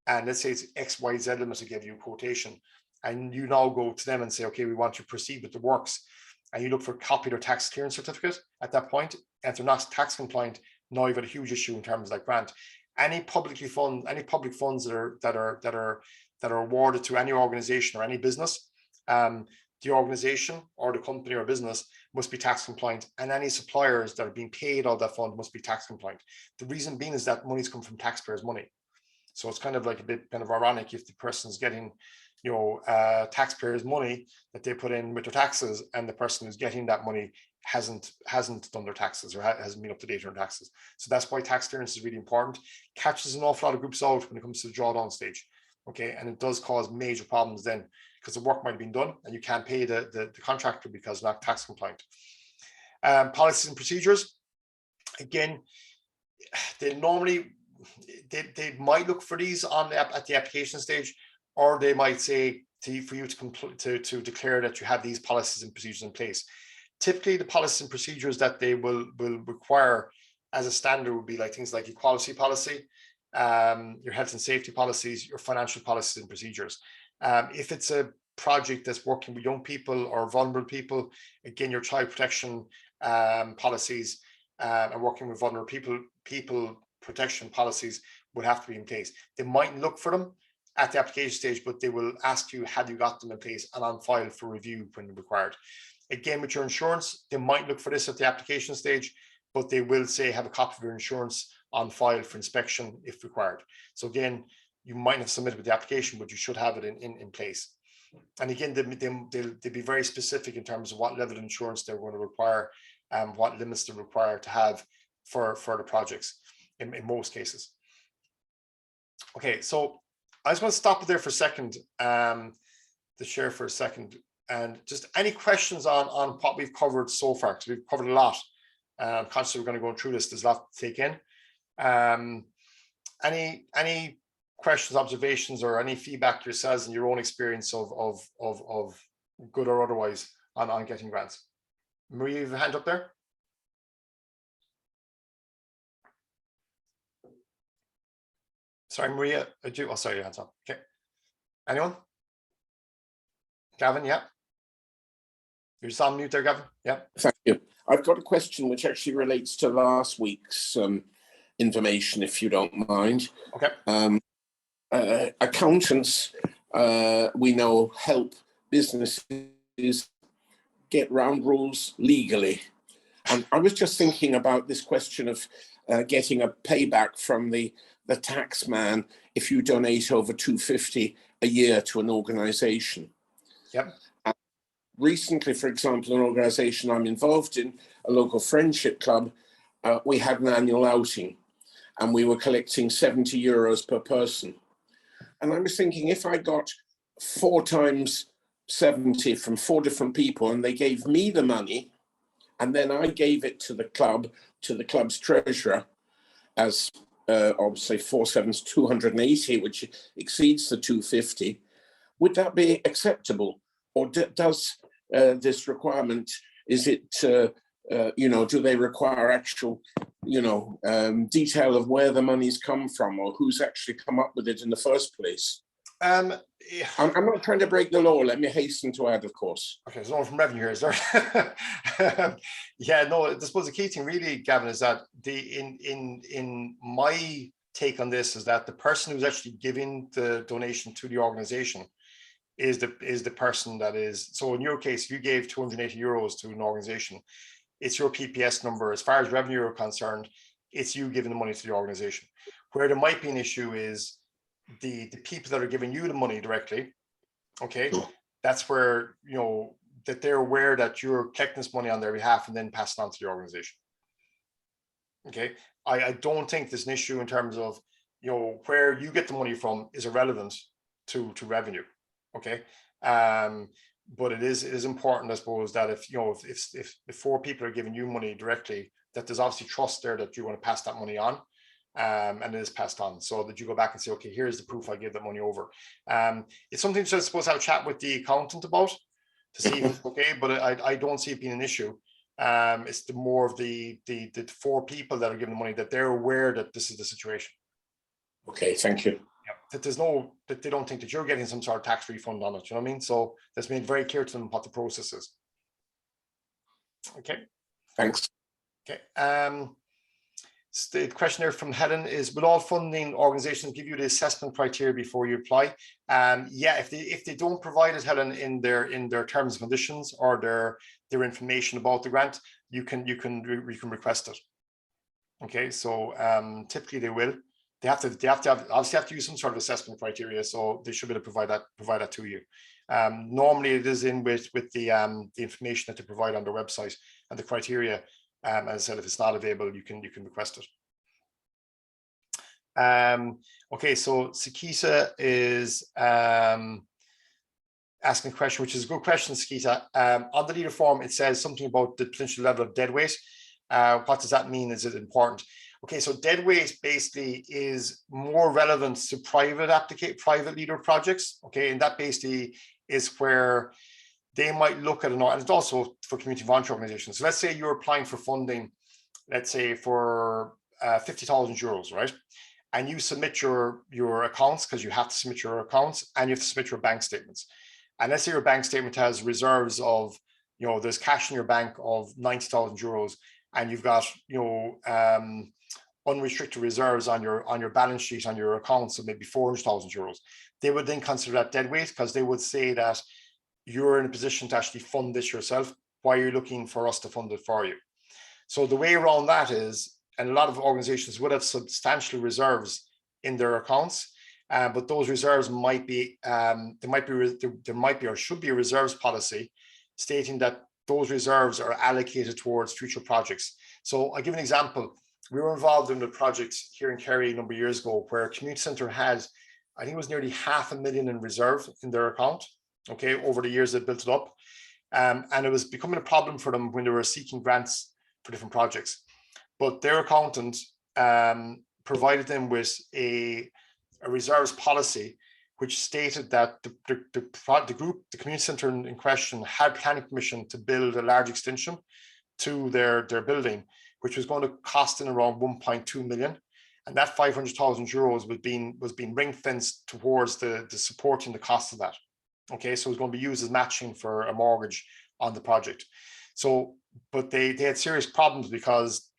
and let's say it's XYZ Limited give you a quotation, and you now go to them and say, okay, we want to proceed with the works, and you look for a copy of their tax clearance certificate at that point, and if they're not tax compliant, now you've got a huge issue in terms of that grant. Any public funds that are awarded to any organization or any business, the organization or the company or business must be tax compliant, and any suppliers that are being paid out of that fund must be tax compliant. The reason being is that money's come from taxpayers' money. So it's kind of like a bit kind of ironic if the person's getting, taxpayers' money that they put in with their taxes, and the person who's getting that money hasn't done their taxes or hasn't been up to date on their taxes. So that's why tax clearance is really important. Catches an awful lot of groups out when it comes to the drawdown stage. Okay, and it does cause major problems then, because the work might have been done and you can't pay the contractor because they're not tax compliant. Policies and procedures, again, they might look for these at the application stage, or they might say for you to declare that you have these policies and procedures in place. Typically, the policies and procedures that they will require as a standard would be like things like equality policy, your health and safety policies, your financial policies and procedures. If it's a project that's working with young people or vulnerable people, again, your child protection policies and working with vulnerable people protection policies would have to be in place. They might look for them at the application stage, but they will ask you, have you got them in place and on file for review when required. Again, with your insurance, they might look for this at the application stage, but they will say have a copy of your insurance on file for inspection if required. So again, you might have submitted with the application, but you should have it in place. And again, they'll be very specific in terms of what level of insurance they're going to require and what limits they're required to have for the projects in most cases. Okay, so I just want to stop there for a second, to share for a second, and just any questions on what we've covered so far, because we've covered a lot. I'm conscious we're going to go through this. There's a lot to take in. Any questions, observations, or any feedback yourselves in your own experience of good or otherwise on getting grants? Marie, you have a hand up there? Sorry, Maria, oh, sorry, your hand's up. Okay. Anyone? Gavin, yeah. You're just on mute there, Gavin. Yeah. Thank you. I've got a question which actually relates to last week's information, if you don't mind. Okay. Accountants, we know, help businesses get round rules legally. And I was just thinking about this question of getting a payback from the tax man if you donate over $250 a year to an organization. Yep. Recently, for example, an organization I'm involved in, a local friendship club, we had an annual outing and we were collecting €70 per person. And I was thinking, if I got 4 times 70 from 4 different people and they gave me the money, and then I gave it to the club, to the club's treasurer, as obviously 4 sevens, 280, which exceeds the 250, would that be acceptable? Or does this requirement, is it, do they require actual, detail of where the money's come from or who's actually come up with it in the first place? Yeah. I'm not trying to break the law. Let me hasten to add, of course. Okay, there's no one from revenue here, is there? Yeah, no, I suppose the key thing really, Gavin, is that in my take on this is that the person who's actually giving the donation to the organization is the person that is. So in your case, if you gave €280 to an organization, it's your PPS number. As far as revenue are concerned, it's you giving the money to the organization. Where there might be an issue is the people that are giving you the money directly. Okay, that's where, that they're aware that you're collecting this money on their behalf and then passing on to the organization. Okay, I don't think there's an issue in terms of, where you get the money from is irrelevant to revenue. Okay, but it is important, I suppose, that if 4 people are giving you money directly, that there's obviously trust there that you want to pass that money on. And it is passed on, so that you go back and say, okay, here's the proof I gave that money over. It's something you're supposed to have a chat with the accountant about to see if it's okay, but I don't see it being an issue. It's the more of the 4 people that are giving the money, that they're aware that this is the situation. Okay, thank you. Yeah, that they don't think that you're getting some sort of tax refund on it. You know what I mean? So that's made very clear to them what the process is. Okay. Thanks. Okay. The question there from Helen is: will all funding organizations give you the assessment criteria before you apply? Yeah, if they don't provide it, Helen, in their terms and conditions or their information about the grant, you can request it. Okay, so typically they will. They obviously have to use some sort of assessment criteria, so they should be able to provide that to you. Normally it is in with the information that they provide on their website and the criteria. As I said, if it's not available, you can request it. Okay, so Sakisa is asking a question, which is a good question, Sakisa. On the leader form, it says something about the potential level of dead weight. What does that mean? Is it important? Okay, so dead weight basically is more relevant to private leader projects. Okay, and that basically is where they might look at and it's also for community volunteer organizations. So let's say you're applying for funding, let's say for €50,000, right? And you submit your accounts, because you have to submit your accounts, and you have to submit your bank statements. And let's say your bank statement has reserves of, there's cash in your bank of €90,000, and you've got, unrestricted reserves on your balance sheet, on your accounts of maybe €400,000. They would then consider that dead weight, because they would say that you're in a position to actually fund this yourself. Why are you looking for us to fund it for you? So the way around that is, and a lot of organizations would have substantial reserves in their accounts, but those reserves might be, there might be or should be a reserves policy stating that those reserves are allocated towards future projects. So I'll give an example. We were involved in a project here in Kerry a number of years ago where a community centre had, I think it was nearly $500,000 in reserve in their account. Okay, over the years they built it up, and it was becoming a problem for them when they were seeking grants for different projects. But their accountant provided them with a reserves policy, which stated that the community centre in question had planning permission to build a large extension to their building, which was going to cost in around 1.2 million. and that €500,000 was being ring fenced towards the supporting the cost of that. Okay, so it's going to be used as matching for a mortgage on the project. So, but they had serious problems because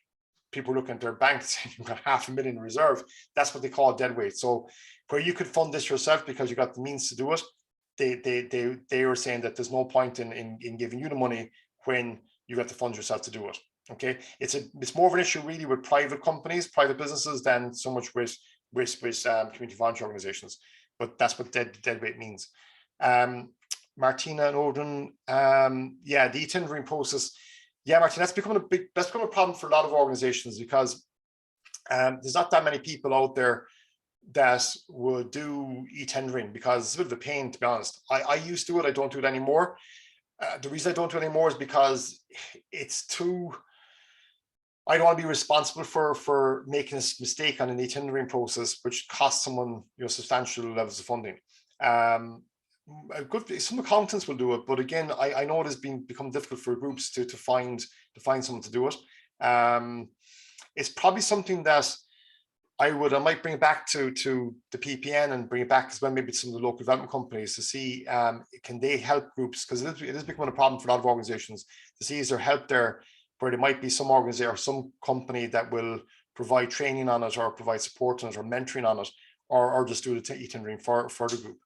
people looking at their bank saying you've got $500,000 in reserve. That's what they call dead weight. So where you could fund this yourself because you got the means to do it, they were saying that there's no point in giving you the money when you got the funds yourself to do it. Okay, it's more of an issue really with private companies, private businesses, than so much with community volunteer organizations. But that's what dead weight means. Martina and Odin, yeah, the tendering process. Yeah, Martina, that's become a problem for a lot of organizations because there's not that many people out there that would do e-tendering because it's a bit of a pain, to be honest. I used to do it, I don't do it anymore. The reason I don't do it anymore is because it's too, I don't want to be responsible for making a mistake on an e-tendering process, which costs someone substantial levels of funding. Some accountants will do it, but again, I know it has become difficult for groups to find someone to do it. It's probably something that I might bring it back to the PPN and bring it back as well, maybe to some of the local development companies to see can they help groups, because it is becoming a problem for a lot of organizations, to see is there help there where there might be some organization or some company that will provide training on it or provide support on it or mentoring on it, or just do the e-tendering for the group.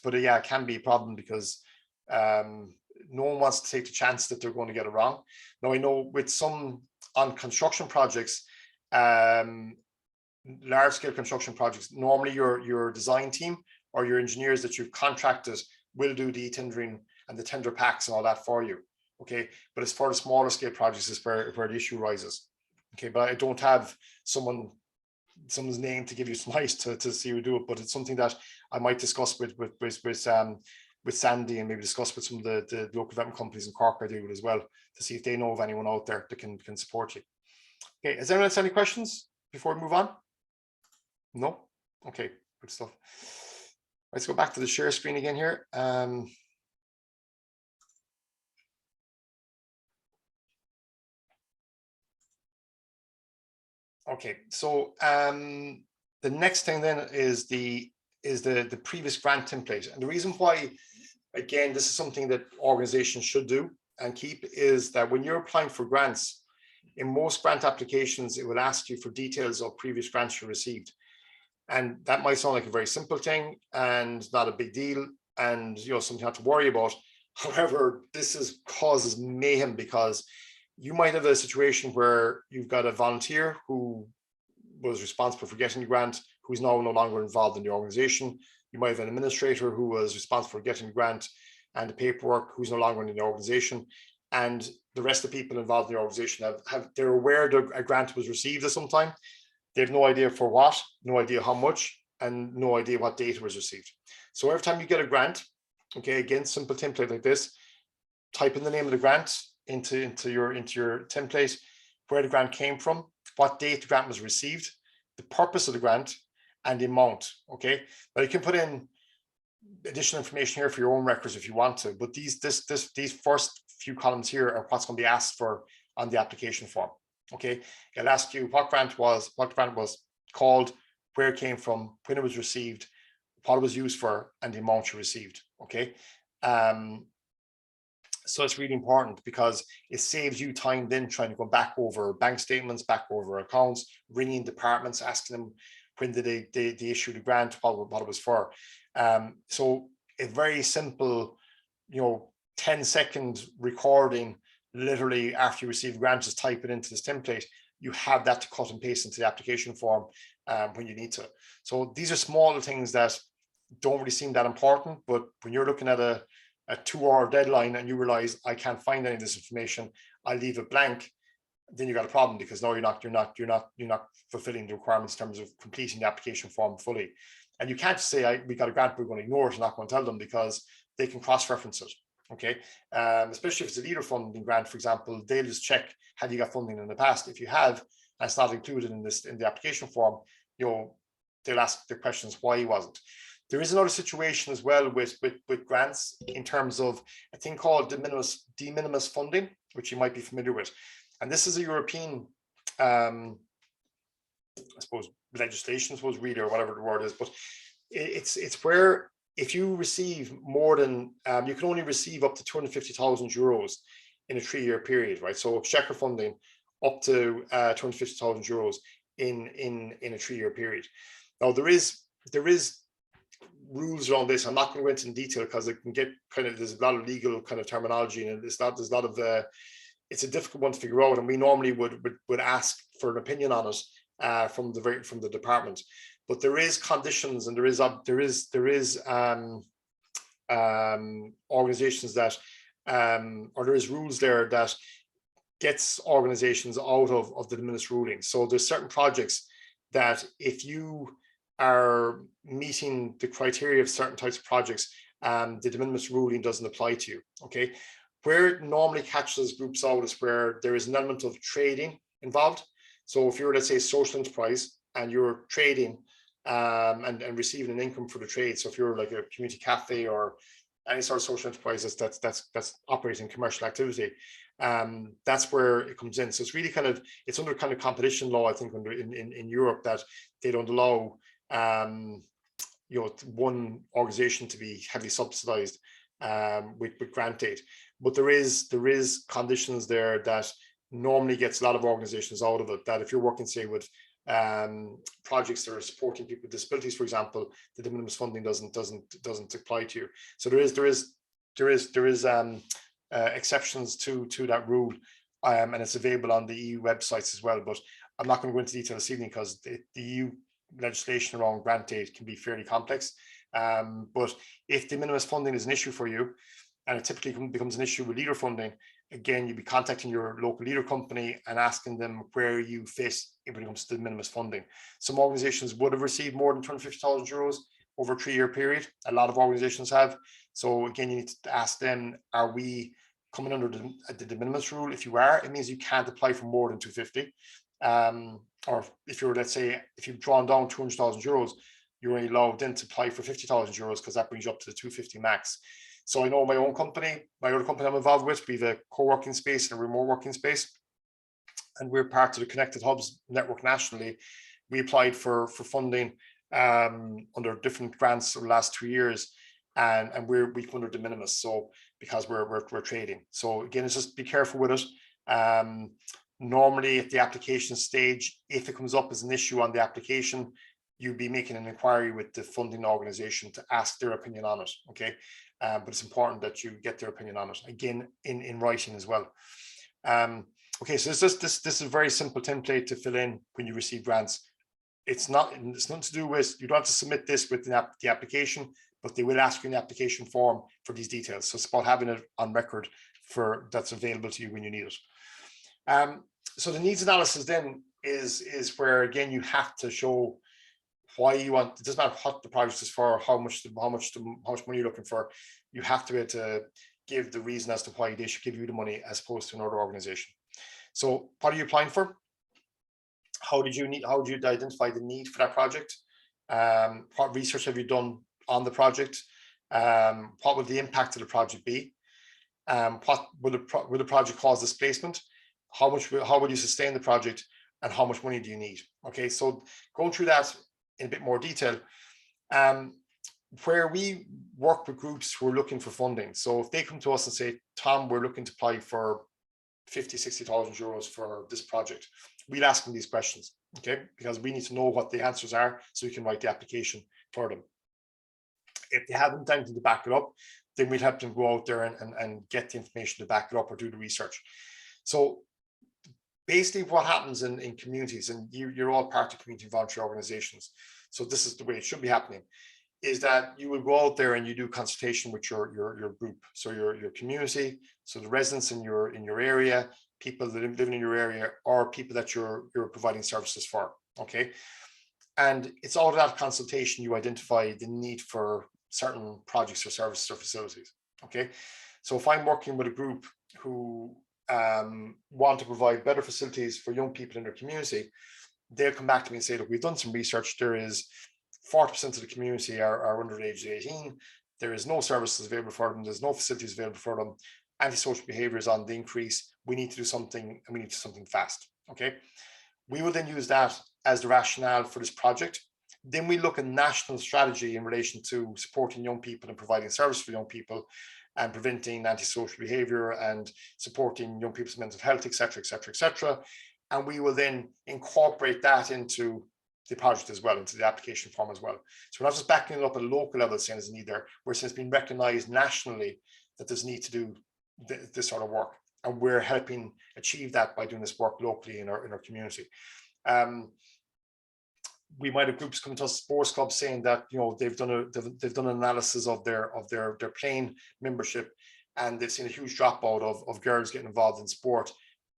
But yeah, it can be a problem because no one wants to take the chance that they're going to get it wrong. Now I know with some on construction projects, large scale construction projects, normally your design team or your engineers that you've contracted will do the tendering and the tender packs and all that for you. Okay, but as for the smaller scale projects is where the issue rises. Okay, but I don't have someone's name to give you tonight to see who do it, but it's something that I might discuss with Sandy and maybe discuss with some of the local development companies in Cork I do it as well, to see if they know of anyone out there that can support you. Okay, has anyone else any questions before we move on? No? Okay, good stuff. Let's go back to the share screen again here. Okay, so the next thing then is the previous grant template. And the reason why, again, this is something that organizations should do and keep, is that when you're applying for grants, in most grant applications, it will ask you for details of previous grants you received. And that might sound like a very simple thing and not a big deal and something not to worry about. However, this causes mayhem because you might have a situation where you've got a volunteer who was responsible for getting the grant, who's now no longer involved in the organization. You might have an administrator who was responsible for getting the grant and the paperwork, who's no longer in the organization. And the rest of the people involved in the organization they're aware that a grant was received at some time. They have no idea for what, no idea how much, and no idea what date it was received. So every time you get a grant, okay, again, simple template like this, type in the name of the grant into your template, where the grant came from, what date the grant was received, the purpose of the grant, and the amount. Okay, now you can put in additional information here for your own records if you want to, but these first few columns here are what's going to be asked for on the application form. Okay, it'll ask you what grant was called, where it came from, when it was received, what it was used for, and the amount you received. Okay, so it's really important because it saves you time then trying to go back over bank statements, back over accounts, ringing departments, asking them when did they issue the grant, what it was for. So a very simple, 10-second recording, literally after you receive the grant, just type it into this template. You have that to cut and paste into the application form when you need to. So these are small things that don't really seem that important, but when you're looking at a 2-hour deadline and you realize I can't find any of this information, I leave it blank, then you got a problem because now you're not fulfilling the requirements in terms of completing the application form fully. And you can't say we got a grant, we're going to ignore it and not going to tell them, because they can cross-reference it. Okay, especially if it's a leader funding grant, for example, they'll just check, have you got funding in the past? If you have, and it's not included in the application form, they'll ask the questions why he wasn't. There is another situation as well with grants in terms of a thing called de minimis funding, which you might be familiar with. And this is a European I suppose, legislation, I suppose, really, or whatever the word is, but it's where if you receive more than, you can only receive up to 250,000 euros in a 3-year period, right? So Exchequer funding up to 250,000 euros in a 3-year period. Now there is rules around this. I'm not going to go into in detail because it can get kind of, there's a lot of legal kind of terminology, and there's a lot of it's a difficult one to figure out, and we normally would ask for an opinion on it from the department. But there is conditions, and there is organizations that or there is rules there that gets organizations out of the de minimis ruling. So there's certain projects that if you are meeting the criteria of certain types of projects, the de minimis ruling doesn't apply to you. Okay, where it normally catches groups out is where there is an element of trading involved. So if you're, let's say, a social enterprise and you're trading and receiving an income for the trade, so if you're like a community cafe or any sort of social enterprise that's operating commercial activity, that's where it comes in. So it's really kind of, it's under kind of competition law, I think, in Europe, that they don't allow one organization to be heavily subsidized with grant aid. But there is conditions there that normally gets a lot of organizations out of it, that if you're working, say, with projects that are supporting people with disabilities, for example, the de minimis funding doesn't apply to you. So there is exceptions to that rule, and it's available on the EU websites as well. But I'm not going to go into detail this evening because the EU legislation around grant aid can be fairly complex. But if de minimis funding is an issue for you, and it typically becomes an issue with leader funding, again, you'd be contacting your local leader company and asking them where you fit when it comes to de minimis funding. Some organizations would have received more than 250,000 euros over a 3-year period. A lot of organizations have. So again, you need to ask them, are we coming under the de minimis rule? If you are, it means you can't apply for more than 250. Or if you're, let's say, if you've drawn down 200,000 euros, you're only allowed then to apply for 50,000 euros because that brings you up to the 250 max. So I know my own company, my other company I'm involved with, we have a co-working space and a remote working space, and we're part of the Connected Hubs network nationally. We applied for funding under different grants over the last 2 years, and we come under de minimis, so because we're trading. So again, it's just be careful with it. Normally at the application stage, if it comes up as an issue on the application, you'd be making an inquiry with the funding organization to ask their opinion on it. Okay. But it's important that you get their opinion on it, again, in writing as well. Okay, so this is a very simple template to fill in when you receive grants. It's nothing to do with, you don't have to submit this with the application, but they will ask you in the application form for these details. So it's about having it on record that's available to you when you need it. So the needs analysis then is where, again, you have to show why you want. It doesn't matter what the project is for, how much money you're looking for. You have to be able to give the reason as to why they should give you the money as opposed to another organization. So what are you applying for? How did you identify the need for that project? What research have you done on the project? What would the impact of the project be? What will the project cause displacement? How would you sustain the project, and how much money do you need? Okay, so going through that in a bit more detail, where we work with groups who are looking for funding. So if they come to us and say, Tom, we're looking to apply for 50,000-60,000 euros for this project, we'll ask them these questions, okay? Because we need to know what the answers are so we can write the application for them. If they haven't anything to back it up, then we'll help them go out there and get the information to back it up or do the research. So basically what happens in communities, and you're all part of community voluntary organizations, so this is the way it should be happening, is that you will go out there and you do consultation with your group, so your community, so the residents in your area, people that living in your area, or people that you're providing services for, okay? And it's out of that consultation you identify the need for certain projects or services or facilities, okay? So if I'm working with a group who want to provide better facilities for young people in their community, they'll come back to me and say, look, we've done some research. There is 40% of the community are under the age of 18. There is no services available for them. There's no facilities available for them. Antisocial behavior is on the increase. We need to do something, and we need to do something fast. Okay. We will then use that as the rationale for this project. Then we look at national strategy in relation to supporting young people and providing service for young people and preventing antisocial behavior and supporting young people's mental health, etc., etc., etc. And we will then incorporate that into the project as well, into the application form as well. So we're not just backing it up at a local level saying there's a need there, we're saying it's been recognized nationally that there's need to do this sort of work. And we're helping achieve that by doing this work locally in our community. We might have groups coming to us, sports clubs, saying that they've done an analysis of their playing membership, and they've seen a huge dropout of girls getting involved in sport.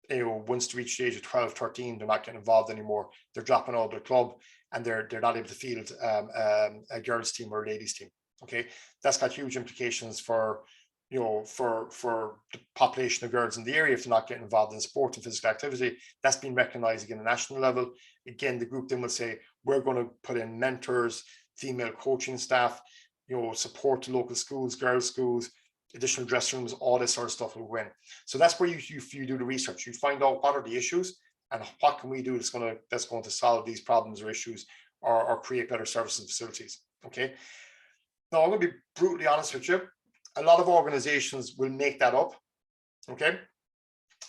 Once they reach the age of 12, 13, they're not getting involved anymore. They're dropping out of their club, and they're not able to field a girls team or a ladies team. Okay, that's got huge implications for for the population of girls in the area if they're not getting involved in sport and physical activity. That's been recognized again at national level. Again, the group then will say, we're going to put in mentors, female coaching staff, support to local schools, girls' schools, additional dressing rooms, all this sort of stuff will win. So that's where you do the research. You find out what are the issues and what can we do that's going to solve these problems or issues or create better services and facilities. Okay. Now I'm going to be brutally honest with you. A lot of organizations will make that up. Okay.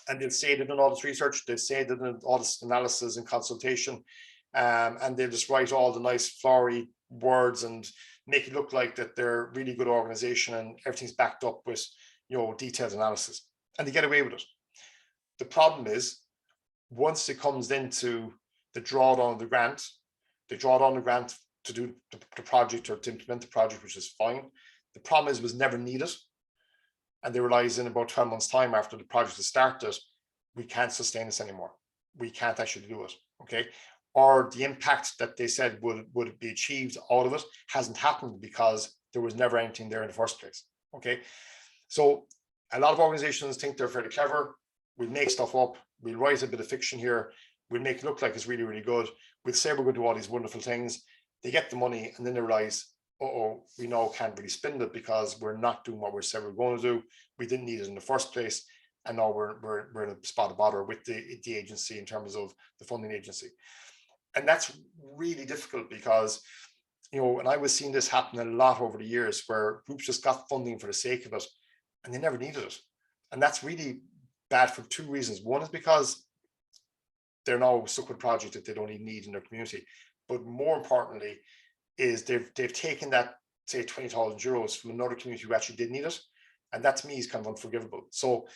And they'll say they've done all this research, they'll say they've done all this analysis and consultation, and they'll just write all the nice flowery words and make it look like that they're a really good organization and everything's backed up with detailed analysis, and they get away with it. The problem is, once it comes into the drawdown of the grant, they draw down the grant to do the project or to implement the project, which is fine. The problem is, it was never needed. And they realize in about 12 months' time after the project is started, we can't sustain this anymore. We can't actually do it, okay? Or the impact that they said would be achieved out of it hasn't happened because there was never anything there in the first place, okay? So a lot of organizations think they're fairly clever. We'll make stuff up. We'll write a bit of fiction here. We'll make it look like it's really, really good. We'll say we're going to do all these wonderful things. They get the money and then they realize, we now can't really spend it because we're not doing what we said we're going to do. We didn't need it in the first place. And now we're in a spot of bother with the agency in terms of the funding agency. And that's really difficult because, and I was seeing this happen a lot over the years where groups just got funding for the sake of it and they never needed it. And that's really bad for two reasons. One is because they're now stuck with a project that they don't even need in their community. But more importantly, is they've taken that, say, 20,000 euros from another community who actually did need it. And that to me is kind of unforgivable. So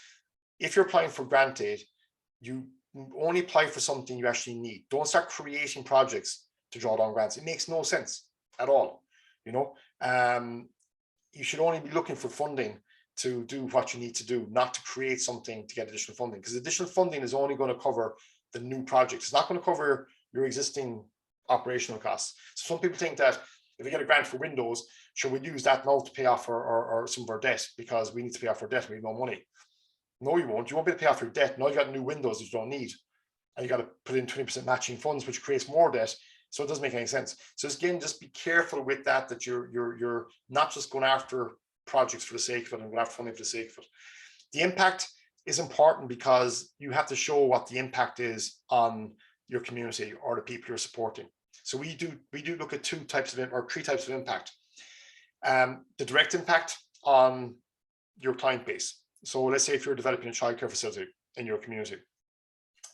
if you're applying for grant aid, you only apply for something you actually need. Don't start creating projects to draw down grants. It makes no sense at all. You should only be looking for funding to do what you need to do, not to create something to get additional funding, because additional funding is only going to cover the new projects. It's not going to cover your existing operational costs. So some people think that if we get a grant for Windows, should we use that now to pay off or some of our debt because we need to pay off our debt and we have no money? No, you won't. You won't be able to pay off your debt. Now you got new Windows that you don't need. And you got to put in 20% matching funds, which creates more debt. So it doesn't make any sense. So again, just be careful with that you're not just going after projects for the sake of it and going after funding for the sake of it. The impact is important because you have to show what the impact is on your community or the people you're supporting. So we do look at three types of impact. The direct impact on your client base. So let's say if you're developing a childcare facility in your community,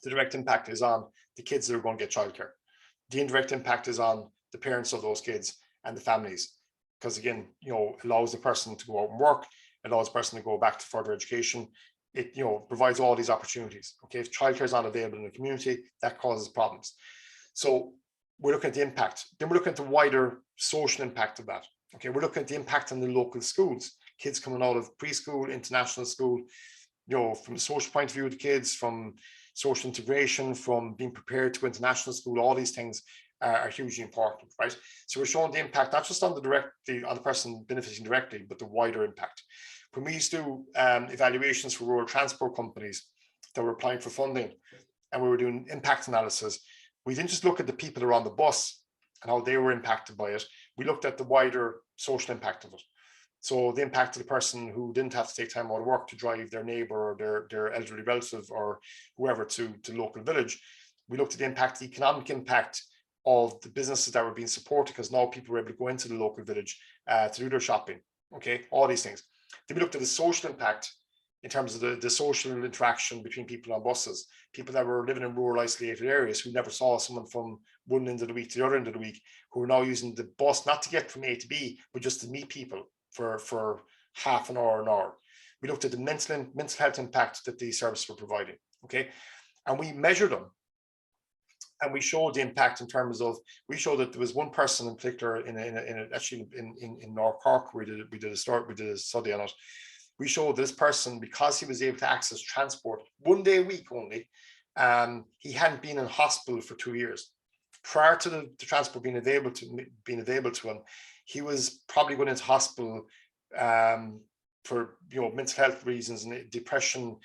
the direct impact is on the kids that are going to get childcare. The indirect impact is on the parents of those kids and the families, because again, allows the person to go out and work, allows the person to go back to further education. It provides all these opportunities. Okay, if childcare is not available in the community, that causes problems. So we're looking at the impact. Then we're looking at the wider social impact of that. Okay, we're looking at the impact on the local schools, kids coming out of preschool, international school, from the social point of view of the kids, from social integration, from being prepared to go into national school, all these things are hugely important, right? So we're showing the impact, not just on the person benefiting directly, but the wider impact. When we used to do evaluations for rural transport companies that were applying for funding and we were doing impact analysis, we didn't just look at the people who were on the bus and how they were impacted by it. We looked at the wider social impact of it. So the impact of the person who didn't have to take time out of work to drive their neighbor or their elderly relative or whoever to local village. We looked at the impact, the economic impact of the businesses that were being supported, because now people were able to go into the local village to do their shopping. Okay, all these things. Then we looked at the social impact in terms of the social interaction between people on buses, people that were living in rural isolated areas who never saw someone from one end of the week to the other end of the week, who are now using the bus not to get from A to B, but just to meet people for half an hour, an hour. We looked at the mental health impact that these services were providing. Okay, and we measured them. And we showed the impact in terms of, we showed that there was one person in particular actually in North Cork, we did a study on it. We showed this person, because he was able to access transport 1 day a week only, he hadn't been in hospital for 2 years. Prior to the transport being available to him, he was probably going into hospital for mental health reasons and depression,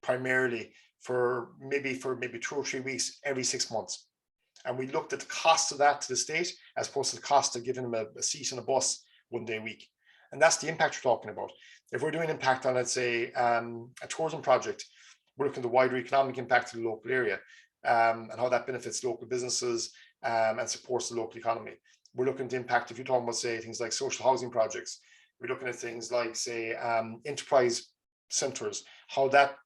primarily for maybe 2 or 3 weeks every 6 months. And we looked at the cost of that to the state as opposed to the cost of giving him a seat on a bus 1 day a week. And that's the impact we're talking about. If we're doing impact on, let's say, a tourism project, we're looking at the wider economic impact of the local area, and how that benefits local businesses and supports the local economy. We're looking at the impact, if you're talking about, say, things like social housing projects. We're looking at things like, say, enterprise centres, how that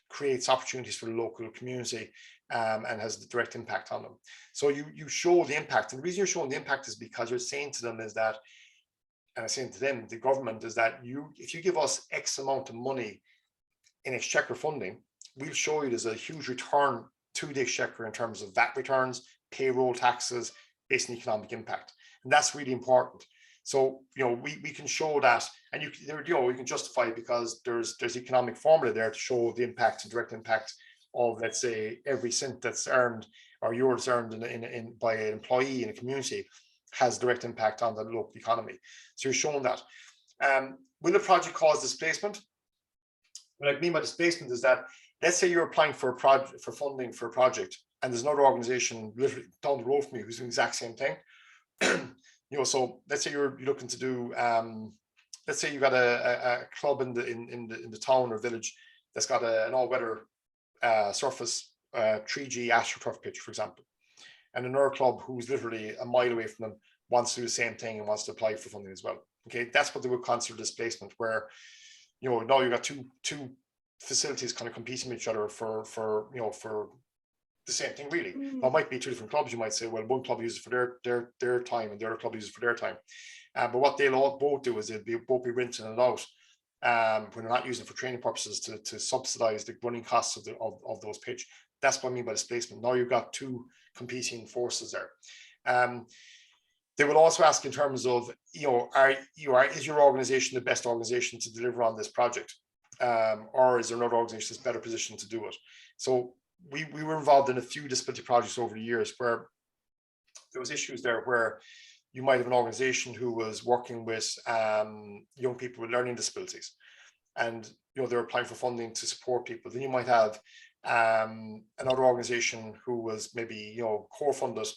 creates opportunities for the local community and has a direct impact on them. So you show the impact. And the reason you're showing the impact is because you're saying to them is that, and I'm saying to them, the government, is that if you give us X amount of money in exchequer funding, we'll show you there's a huge return to the exchequer in terms of VAT returns, payroll taxes, based on economic impact. And that's really important. So, we can show that, and you can justify it because there's economic formula there to show the impact and direct impact of, let's say, every cent that's earned or euros earned by an employee in a community has direct impact on the local economy. So you're showing that. Will the project cause displacement? What I mean by displacement is that, let's say you're applying for funding for a project, and there's another organization literally down the road from you who's doing the exact same thing. So let's say you're looking to do, let's say you've got a club in the town or village that's got an all-weather surface 3G AstroTurf pitch, for example, and another club who's literally a mile away from them wants to do the same thing and wants to apply for funding as well. Okay, that's what they would consider displacement, where now you've got two facilities kind of competing with each other for the same thing, really. Well, it might be two different clubs. You might say, well, one club uses it for their time and the other club uses it for their time. But what they'll all both do is they'll both be renting it out when they're not using it for training purposes to subsidize the running costs of those pitch. That's what I mean by displacement. Now you've got two competing forces there. They will also ask in terms of, is your organization the best organization to deliver on this project? Or is there another organization that's better positioned to do it? So we were involved in a few disability projects over the years where there was issues there where you might have an organization who was working with young people with learning disabilities, and they're applying for funding to support people. Then you might have another organization who was maybe core funded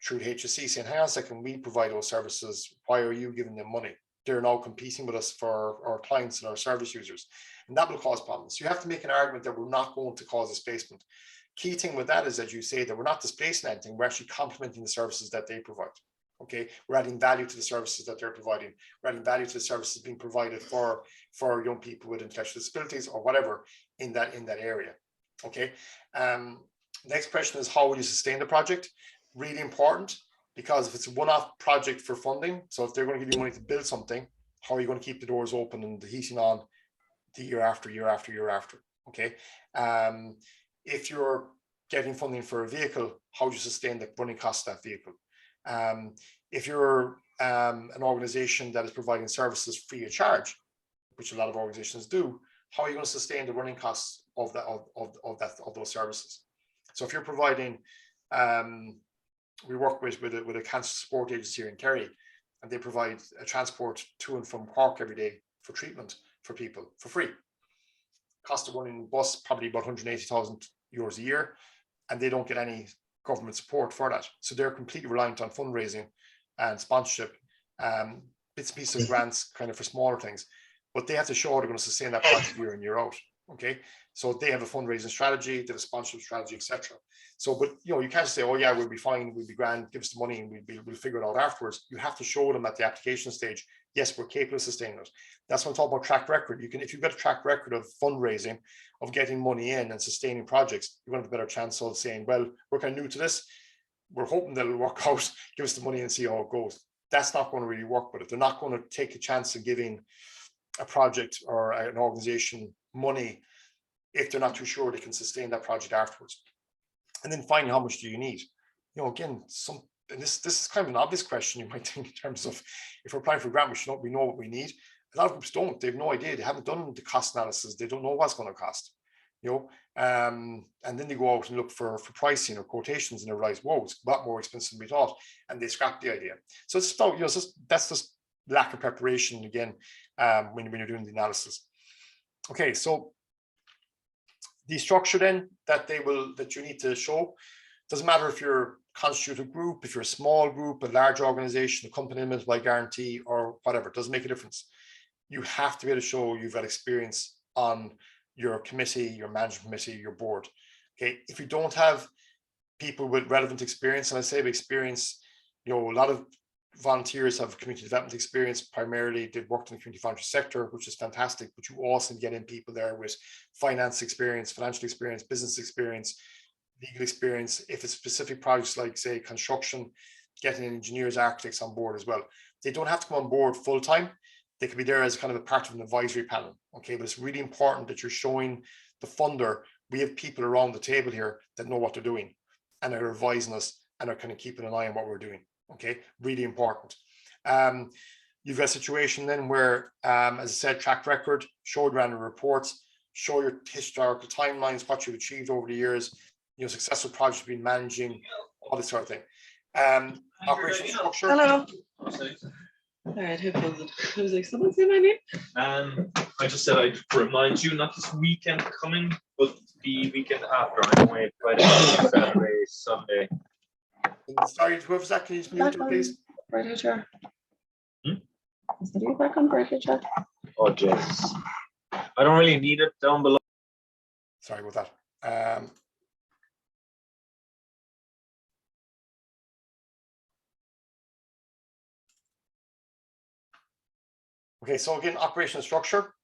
through the HSE saying, hang on a second, we provide those services, why are you giving them money? They're now competing with us for our clients and our service users, and that will cause problems. So you have to make an argument that we're not going to cause displacement. Key thing with that is that you say that we're not displacing anything, we're actually complementing the services that they provide. Okay, we're adding value to the services that they're providing. We're adding value to the services being provided for young people with intellectual disabilities or whatever in that area. Okay, next question is, how will you sustain the project? Really important, because if it's a one-off project for funding, so if they're going to give you money to build something, how are you going to keep the doors open and the heating on the year after year after year after? Okay, if you're getting funding for a vehicle, how do you sustain the running costs of that vehicle? If you're an organization that is providing services free of charge, which a lot of organizations do, how are you going to sustain the running costs of those services? So if you're providing, we work with a cancer support agency here in Kerry, and they provide a transport to and from Cork every day for treatment for people for free. Cost of running bus probably about 180,000 euros a year, and they don't get any government support for that. So they're completely reliant on fundraising and sponsorship, bits and pieces of grants kind of for smaller things, but they have to show they're going to sustain that project year in, year out. Okay, so they have a fundraising strategy, they have a sponsorship strategy, etc. So, but you can't say, oh yeah, we'll be fine, we'll be grand, give us the money, and we'll figure it out afterwards. You have to show them at the application stage, yes, we're capable of sustaining it. That's what I'm talking about track record. If you've got a track record of fundraising, of getting money in and sustaining projects, you're going to have a better chance of saying, well, we're kind of new to this, we're hoping that it'll work out, give us the money and see how it goes. That's not going to really work with it. They're not going to take a chance of giving a project or an organization money if they're not too sure they can sustain that project afterwards. And then finally, how much do you need? Again, and this is kind of an obvious question, you might think, in terms of if we're applying for a grant, we know what we need. A lot of groups don't. They have no idea. They haven't done the cost analysis. They don't know what's going to cost. And then they go out and look for pricing or quotations, and they realize, whoa, it's a lot more expensive than we thought, and they scrap the idea. So it's about, that's just lack of preparation again when you're doing the analysis. Okay, so the structure then that you need to show, doesn't matter if you're a constituted group, if you're a small group, a large organization, a company limited by guarantee, or whatever, it doesn't make a difference. You have to be able to show you've got experience on your committee, your management committee, your board. Okay, if you don't have people with relevant experience, and I say experience, a lot of volunteers have community development experience. Primarily, they've worked in the community volunteer sector, which is fantastic, but you also get in people there with finance experience, financial experience, business experience, legal experience. If it's specific projects like, say, construction, getting engineers, architects on board as well. They don't have to come on board full time. They could be there as kind of a part of an advisory panel. Okay, but it's really important that you're showing the funder, we have people around the table here that know what they're doing and are advising us and are kind of keeping an eye on what we're doing. Okay, really important. You've got a situation then where, as I said, track record, show random reports, show your historical timelines, what you've achieved over the years, successful projects you've been managing, all this sort of thing. Operation structure. Hello. All right, who was it? Who's like, someone say my name? I just said I'd remind you, not this weekend coming, but the weekend after. I'm away Friday, Saturday, Sunday. Sorry, whoever's that, can you just mute it, please? Right here, chair. Hmm? Is it you back on right here, chair? Oh, jeez. I don't really need it down below. Sorry about that. Okay, so again, operational structure.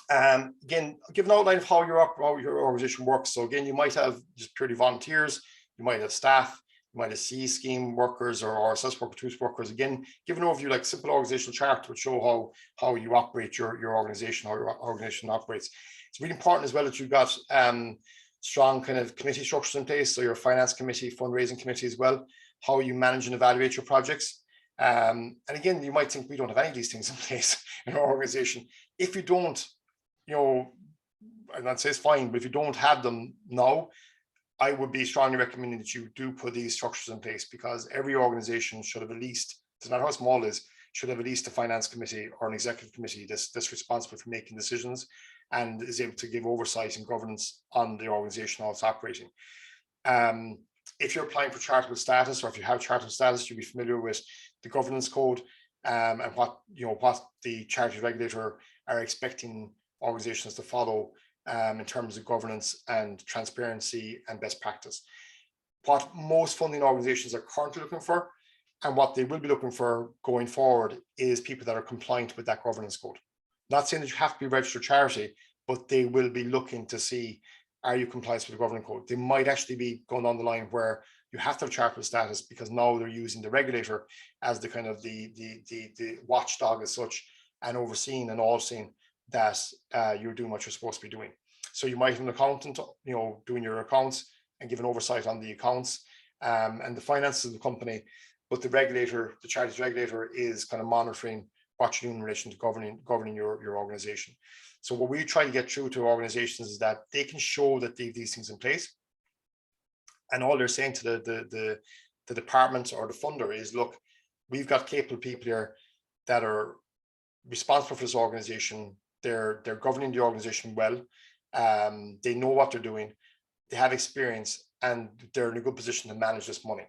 Again, give an outline of how your organization works. So again, you might have just purely volunteers, you might have staff, you might have C scheme workers or RSS workers, TOOS workers. Again, give an overview, like simple organizational chart, which show how you operate your organization, how your organization operates. It's really important as well that you've got strong kind of committee structures in place. So your finance committee, fundraising committee as well, how you manage and evaluate your projects. And again, you might think we don't have any of these things in place in our organization. If you don't, I'm not saying it's fine, but if you don't have them now, I would be strongly recommending that you do put these structures in place, because every organization should have at least, no matter how small it is, should have at least a finance committee or an executive committee that's responsible for making decisions and is able to give oversight and governance on the organization how it's operating. If you're applying for charitable status, or if you have charitable status, you'll be familiar with the governance code and what the charity regulator are expecting organizations to follow in terms of governance and transparency and best practice. What most funding organizations are currently looking for, and what they will be looking for going forward, is people that are compliant with that governance code. Not saying that you have to be a registered charity, but they will be looking to see, are you compliant with the governance code? They might actually be going on the line where you have to have charitable status, because now they're using the regulator as the kind of the watchdog as such, and overseeing and all seeing that you're doing what you're supposed to be doing. So you might have an accountant, doing your accounts and giving oversight on the accounts and the finances of the company, but the regulator, the charities regulator, is kind of monitoring what you're doing in relation to governing your organization. So what we try to get through to organizations is that they can show that they have these things in place, and all they're saying to the department or the funder is, look, we've got capable people here that are responsible for this organization. They're governing the organization well. They know what they're doing. They have experience, and they're in a good position to manage this money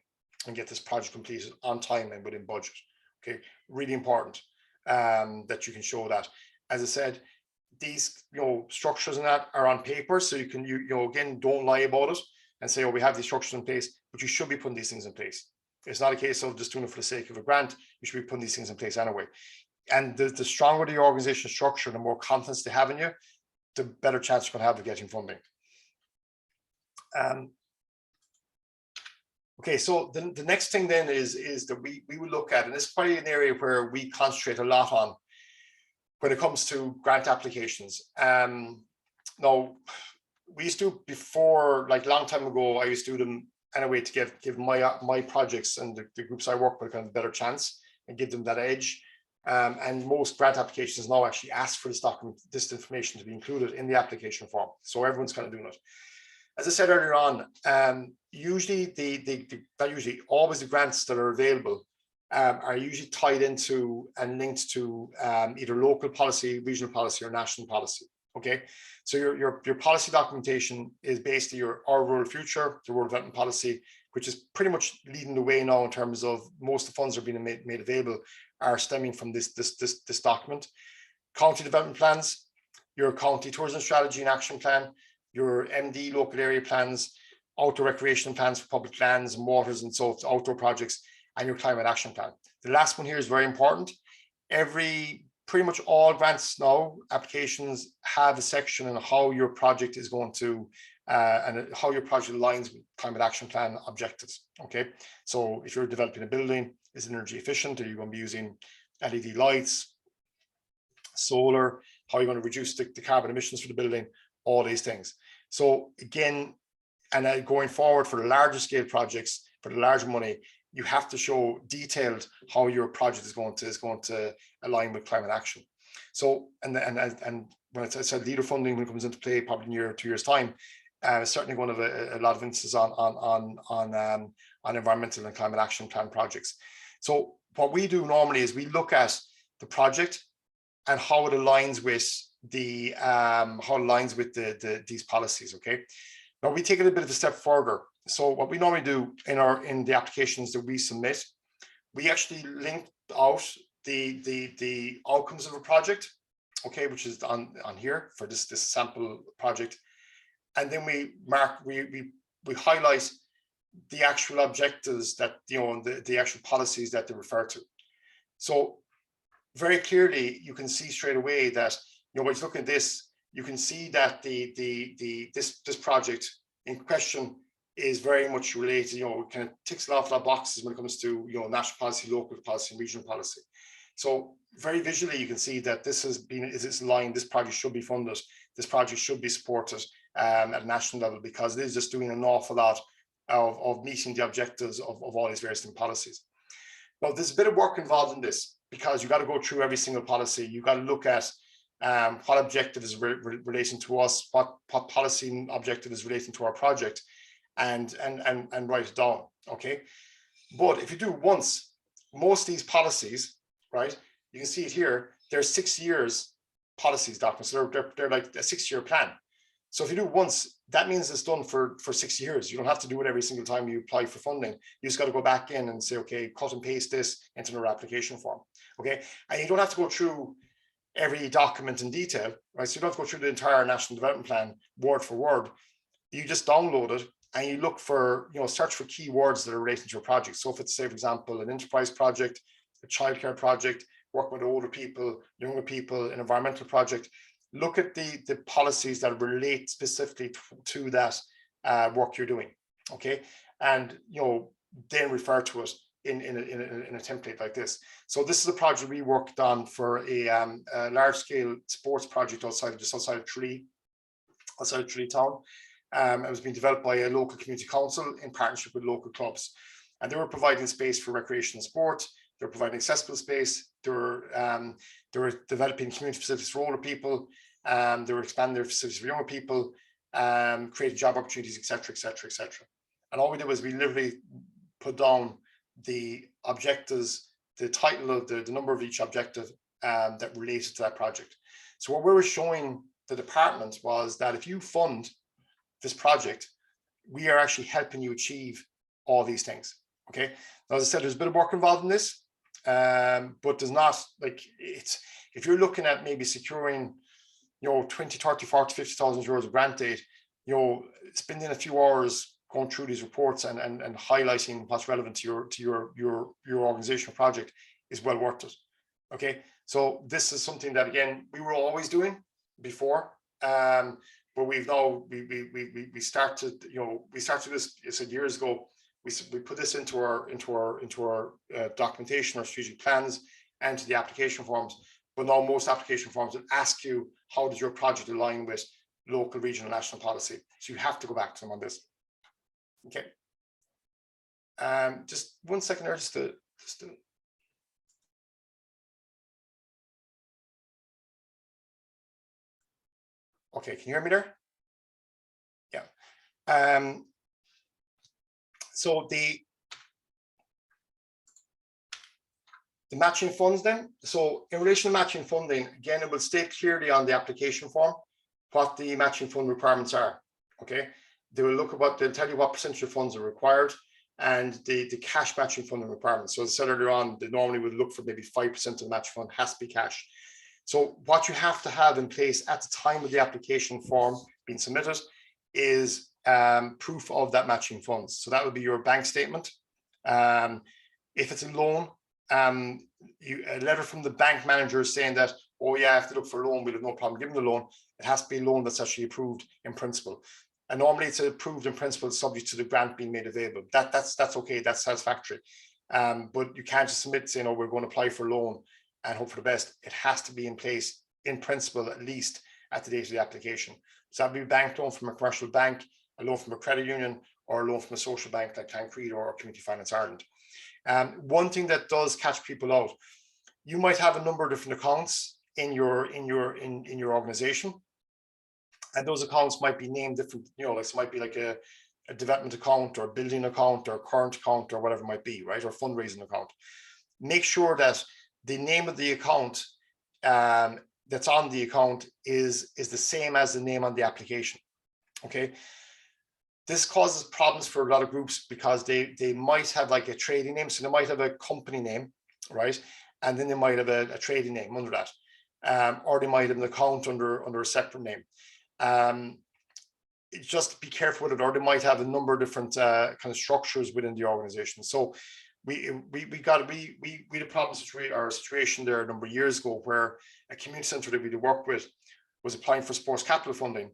and get this project completed on time and within budget. Okay, really important that you can show that. As I said, these, structures and that are on paper, so you can, again, don't lie about it and say, oh, we have these structures in place, but you should be putting these things in place. It's not a case of just doing it for the sake of a grant. You should be putting these things in place anyway. And the stronger the organization structure, the more confidence they have in you, the better chance you're going to have of getting funding. Okay, so the next thing then is that we will look at, and this is probably an area where we concentrate a lot on when it comes to grant applications. Now, we used to, before, like a long time ago, I used to do them anyway to give my projects and the groups I work with kind of a better chance and give them that edge. And most grant applications now actually ask for this information to be included in the application form. So everyone's kind of doing it. As I said earlier on, usually usually always the grants that are available are usually tied into and linked to either local policy, regional policy, or national policy. Okay, so your policy documentation is basically our rural future, the rural development policy, which is pretty much leading the way now in terms of most of the funds are being made available are stemming from this document. County development plans, your county tourism strategy and action plan, your MD local area plans, outdoor recreation plans for public lands and waters and so outdoor projects, and your climate action plan. The last one here is very important. Pretty much all grants now, applications have a section on how your project is going to, and how your project aligns with climate action plan objectives. Okay, so if you're developing a building, is it energy efficient? Are you going to be using LED lights, solar? How are you going to reduce the carbon emissions for the building? All these things. So again, and going forward for the larger scale projects, for the larger money, you have to show detailed how your project is going to align with climate action. So and when I said leader funding, when it comes into play, probably in a year or 2 years' time, certainly going to have a lot of emphasis on environmental and climate action plan projects. So what we do normally is we look at the project and how it aligns with these policies. Okay, now we take it a bit of a step further. So what we normally do in the applications that we submit, we actually link out the outcomes of a project, okay, which is on here for this sample project, and then we highlight the actual objectives that the actual policies that they refer to. So very clearly you can see straight away that when you look at this, you can see that this project in question is very much related, kind of ticks a lot of boxes when it comes to national policy, local policy, and regional policy. So very visually you can see that this line, this project should be funded, this project should be supported at a national level, because it is just doing an awful lot of meeting the objectives of all these various different policies. Now there's a bit of work involved in this, because you got to go through every single policy. You got to look at what objective is relating to us, what policy objective is relating to our project, and write it down. Okay, but if you do once, most of these policies, right, you can see it here, they're 6 years policies documents. So they're like a 6-year plan. So if you do it once, that means it's done for 6 years. You don't have to do it every single time you apply for funding. You just got to go back in and say, okay, cut and paste this into another application form. Okay, and you don't have to go through every document in detail, right? So you don't have to go through the entire National Development Plan word for word. You just download it and you look for, search for keywords that are related to your project. So if it's, say, for example, an enterprise project, a childcare project, working with older people, younger people, an environmental project, look at the policies that relate specifically to that work you're doing, okay? And, then refer to it in a template like this. So this is a project we worked on for a large-scale sports project outside of Tralee town. It was being developed by a local community council in partnership with local clubs, and they were providing space for recreation and sport. They were providing accessible space. They were developing community facilities for older people. They were expanding their facilities for younger people, creating job opportunities, etc., etc., etc. And all we did was we literally put down the objectives, the title of the number of each objective that related to that project. So what we were showing the department was that if you fund this project, we are actually helping you achieve all these things. Okay. Now, as I said, there's a bit of work involved in this, but there's not, like, if you're looking at maybe securing you know, 20, 30, 40, 50,000 euros of grant aid, you know, spending a few hours going through these reports and highlighting what's relevant to your organizational project is well worth it. Okay, so this is something that, again, we were always doing before, but we've now we started, you know, we started this, I said, years ago. We put this into our documentation, our strategic plans, and to the application forms. But now most application forms will ask you, how does your project align with local, regional, national policy? So you have to go back to them on this. Okay. Just 1 second there, just to okay, can you hear me there? Yeah. So the matching funds then. So in relation to matching funding, again, it will state clearly on the application form what the matching fund requirements are. Okay, they will look at what, they'll tell you what percentage of funds are required and the cash matching funding requirements. So as I said earlier on, they normally would look for maybe 5% of the match fund has to be cash. So what you have to have in place at the time of the application form being submitted is proof of that matching funds. So that would be your bank statement. If it's a loan, a letter from the bank manager saying that, oh yeah, I have to look for a loan, we'll have no problem giving the loan. It has to be a loan that's actually approved in principle. And normally it's approved in principle subject to the grant being made available. That's okay, that's satisfactory. But you can't just submit saying, oh, we're going to apply for a loan and hope for the best. It has to be in place in principle, at least at the date of the application. So that'd be a bank loan from a commercial bank, a loan from a credit union, or a loan from a social bank like Tancrede or Community Finance Ireland. One thing that does catch people out, you might have a number of different accounts in your organization, and those accounts might be named different. You know, this might be like a development account or a building account or current account or whatever it might be, right? Or fundraising account. Make sure that the name of the account that's on the account is the same as the name on the application. Okay. This causes problems for a lot of groups because they might have like a trading name. So they might have a company name, right? And then they might have a trading name under that. Or they might have an account under a separate name. Just be careful with it, or they might have a number of different kind of structures within the organization. So we had a problem situation there a number of years ago where a community centre that we worked with was applying for sports capital funding.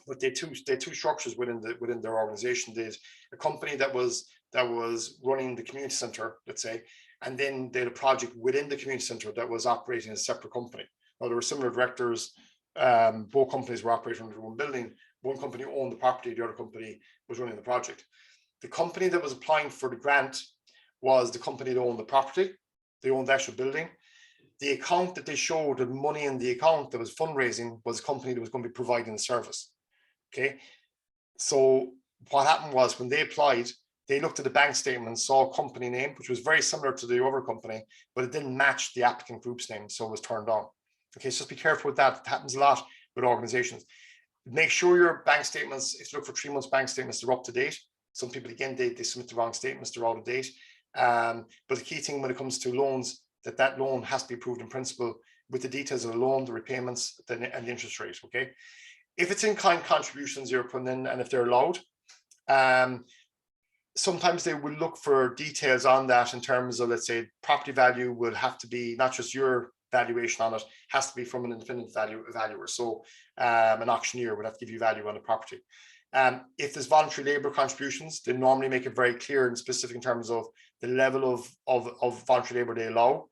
But they two structures within their organization. There's a company that was running the community centre, let's say, and then they had a project within the community centre that was operating as a separate company. Now there were similar directors. Both companies were operating under one building. One company owned the property, the other company was running the project. The company that was applying for the grant was the company that owned the property. They owned the actual building. The account that they showed, the money in the account that was fundraising, was a company that was going to be providing the service. Okay, so what happened was when they applied, they looked at the bank statement, saw a company name, which was very similar to the other company, but it didn't match the applicant group's name, so it was turned down. Okay, so just be careful with that. It happens a lot with organizations. Make sure your bank statements, if you look for 3 months bank statements, they're up to date. Some people, again, they submit the wrong statements, they're out of date. But the key thing when it comes to loans, that loan has to be approved in principle with the details of the loan, the repayments, and the interest rate, okay? If it's in-kind contributions you're putting in, and if they're allowed, sometimes they will look for details on that in terms of, let's say, property value will have to be not just your valuation on it, has to be from an independent valuer. So an auctioneer would have to give you value on the property. If there's voluntary labour contributions, they normally make it very clear and specific in terms of the level of voluntary labour they allow.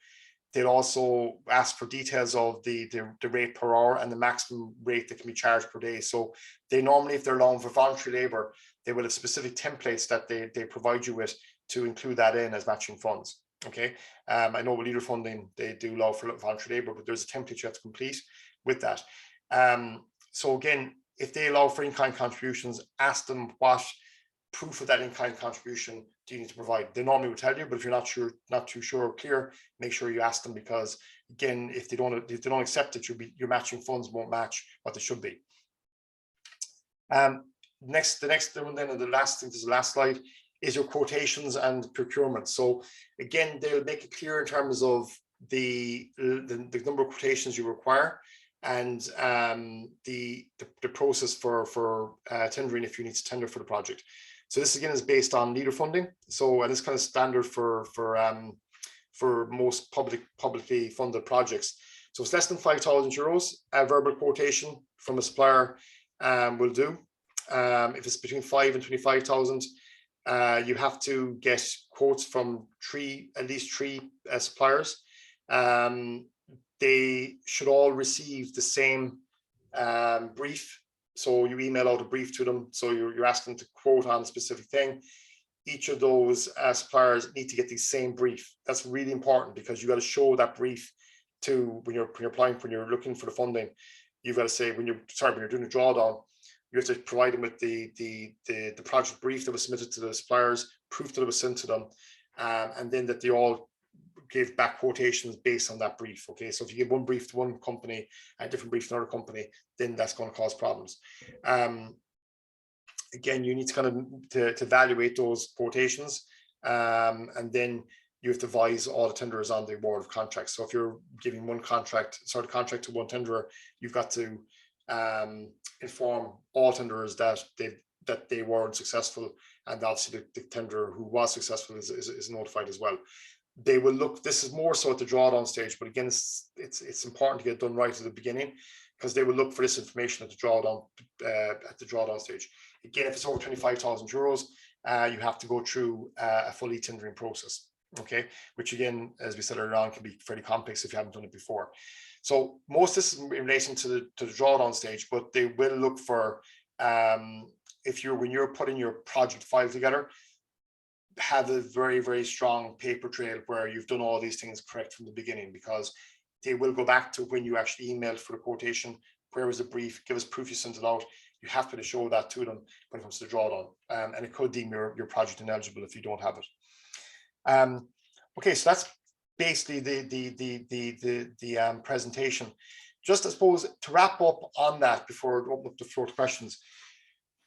They'll also ask for details of the rate per hour and the maximum rate that can be charged per day. So they normally, if they're allowing for voluntary labour, they will have specific templates that they provide you with to include that in as matching funds. Okay, I know with leader funding, they do allow for voluntary labour, but there's a template you have to complete with that. So again, if they allow for in-kind contributions, ask them what proof of that in-kind contribution do you need to provide. They normally will tell you, but if you're not too sure or clear, make sure you ask them, because again, if they don't accept it, your matching funds won't match what they should be. The next one then, and the last thing, this is the last slide, is your quotations and procurement. So again, they'll make it clear in terms of the number of quotations you require. and the process for tendering if you need to tender for the project. So this again is based on leader funding. So and it's kind of standard for most publicly funded projects. So it's less than €5,000. A verbal quotation from a supplier will do. If it's between 5 and 25,000, you have to get quotes from at least three suppliers. They should all receive the same brief. So you email out a brief to them. So you're asking to quote on a specific thing. Each of those suppliers need to get the same brief. That's really important because you got to show that brief to when you're applying, when you're looking for the funding. You've got to say when you're doing a drawdown, you have to provide them with the project brief that was submitted to the suppliers, proof that it was sent to them, and then that they all give back quotations based on that brief. Okay, so if you give one brief to one company and a different brief to another company, then that's going to cause problems. Again, you need to kind of to evaluate those quotations, and then you have to advise all the tenderers on the award of contracts. So if you're giving one contract to one tenderer, you've got to inform all tenderers that they weren't successful, and obviously the tenderer who was successful is notified as well. They will look. This is more so at the drawdown stage, but again, it's important to get it done right at the beginning, because they will look for this information at the drawdown stage. Again, if it's over €25,000, you have to go through a fully tendering process. Okay, which again, as we said earlier on, can be fairly complex if you haven't done it before. So most of this is in relation to the drawdown stage, but they will look for when you're putting your project file together, have a very, very strong paper trail where you've done all these things correct from the beginning, because they will go back to when you actually emailed for the quotation. Where was the brief? Give us proof you sent it out. You have to show that to them when it comes to the drawdown, and it could deem your project ineligible if you don't have it. Okay, so that's basically the presentation. Just, I suppose, to wrap up on that before I open up the floor to questions,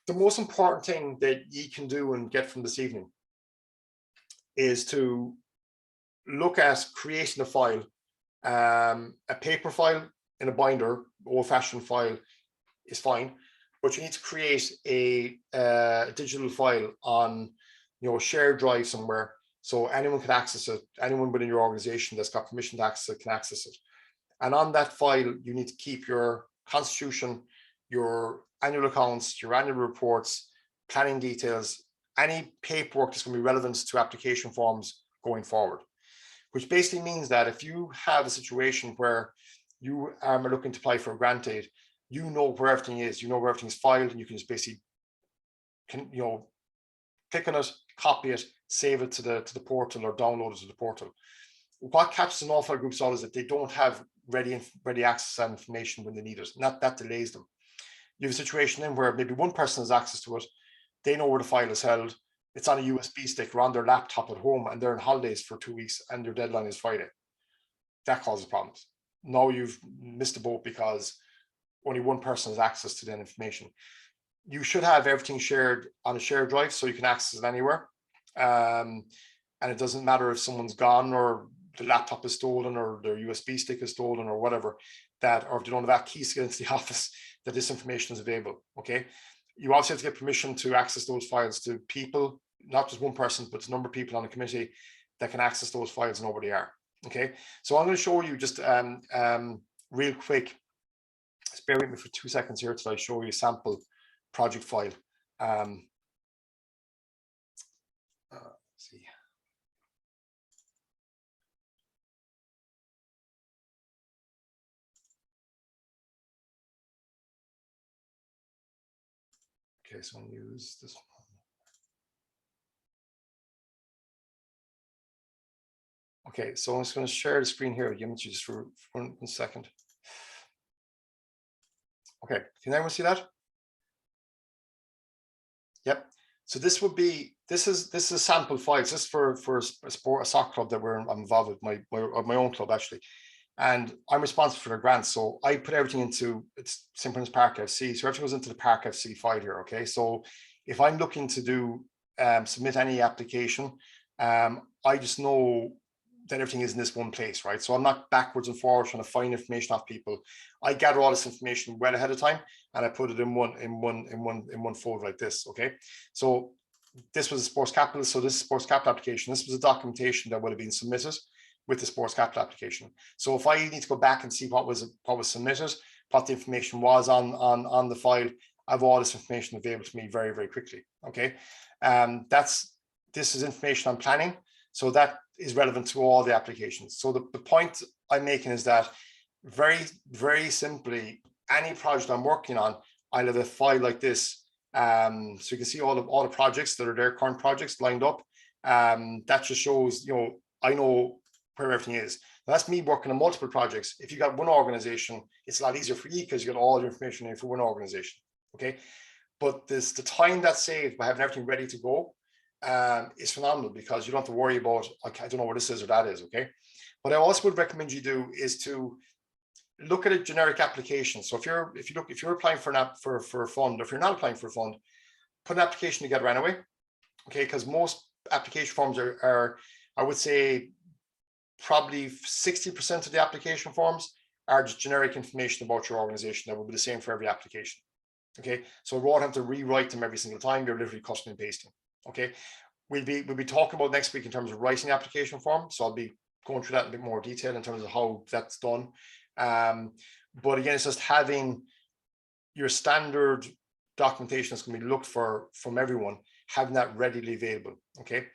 the most important thing that you can do and get from this evening is to look at creating a file, a paper file in a binder, old-fashioned file is fine, but you need to create a digital file on, shared drive somewhere, so anyone can access it. Anyone within your organization that's got permission to access it can access it. And on that file, you need to keep your constitution, your annual accounts, your annual reports, planning details, any paperwork that's going to be relevant to application forms going forward, which basically means that if you have a situation where you are looking to apply for a grant aid, you know where everything is, where everything's filed, and you can just basically click on it, copy it, save it to the portal, or download it to the portal. What catches an awful lot of groups out is that they don't have ready access to information when they need it, and that delays them. You have a situation in where maybe one person has access to it, they know where the file is held, it's on a USB stick or on their laptop at home, and they're on holidays for 2 weeks and their deadline is Friday. That causes problems. Now you've missed the boat because only one person has access to that information. You should have everything shared on a shared drive so you can access it anywhere. And it doesn't matter if someone's gone, or the laptop is stolen, or their USB stick is stolen, or whatever, or if they don't have that keys to get into the office, that this information is available. Okay. You also have to get permission to access those files to people, not just one person, but a number of people on the committee that can access those files and know where they are. Okay. So I'm going to show you just real quick. Just bear with me for 2 seconds here till I show you a sample project file. Let's see. Okay, so I'll use this one. Okay, so I'm just going to share the screen here again, just for 1 second. Okay, can everyone see that? Yep. So this is a sample files. This is for a soccer club that I'm involved with, my own club actually, and I'm responsible for the grants. So I put everything into St. Brendan's Park FC. So everything goes into the Park FC file here. Okay, so if I'm looking to do submit any application, I just know then everything is in this one place, right? So I'm not backwards and forwards trying to find information off people. I gather all this information well ahead of time, and I put it in one folder like this. Okay, so this was a sports capital. So this is sports capital application. This was a documentation that would have been submitted with the sports capital application. So if I need to go back and see what was submitted, what the information was on the file, I have all this information available to me very, very quickly. Okay, this is information on planning, so that is relevant to all the applications. So the point I'm making is that very, very simply, any project I'm working on, I'll have a file like this. So you can see all the projects that are there, current projects lined up. That just shows, I know where everything is. Now, that's me working on multiple projects. If you got one organization, it's a lot easier for you because you got all the information in for one organization. Okay, but the time that's saved by having everything ready to go is phenomenal, because you don't have to worry about, okay, I don't know what this is or that is. Okay, what I also would recommend you do is to look at a generic application. So if you're applying for a fund, or if you're not applying for a fund, put an application together anyway. Okay, because most application forms are I would say probably 60% of the application forms are just generic information about your organization that will be the same for every application. Okay, so we won't have to rewrite them every single time. You're literally cutting and pasting. Okay, we'll be talking about next week in terms of writing the application form. So I'll be going through that in a bit more detail in terms of how that's done. But again, it's just having your standard documentation that's going to be looked for from everyone, having that readily available. Okay,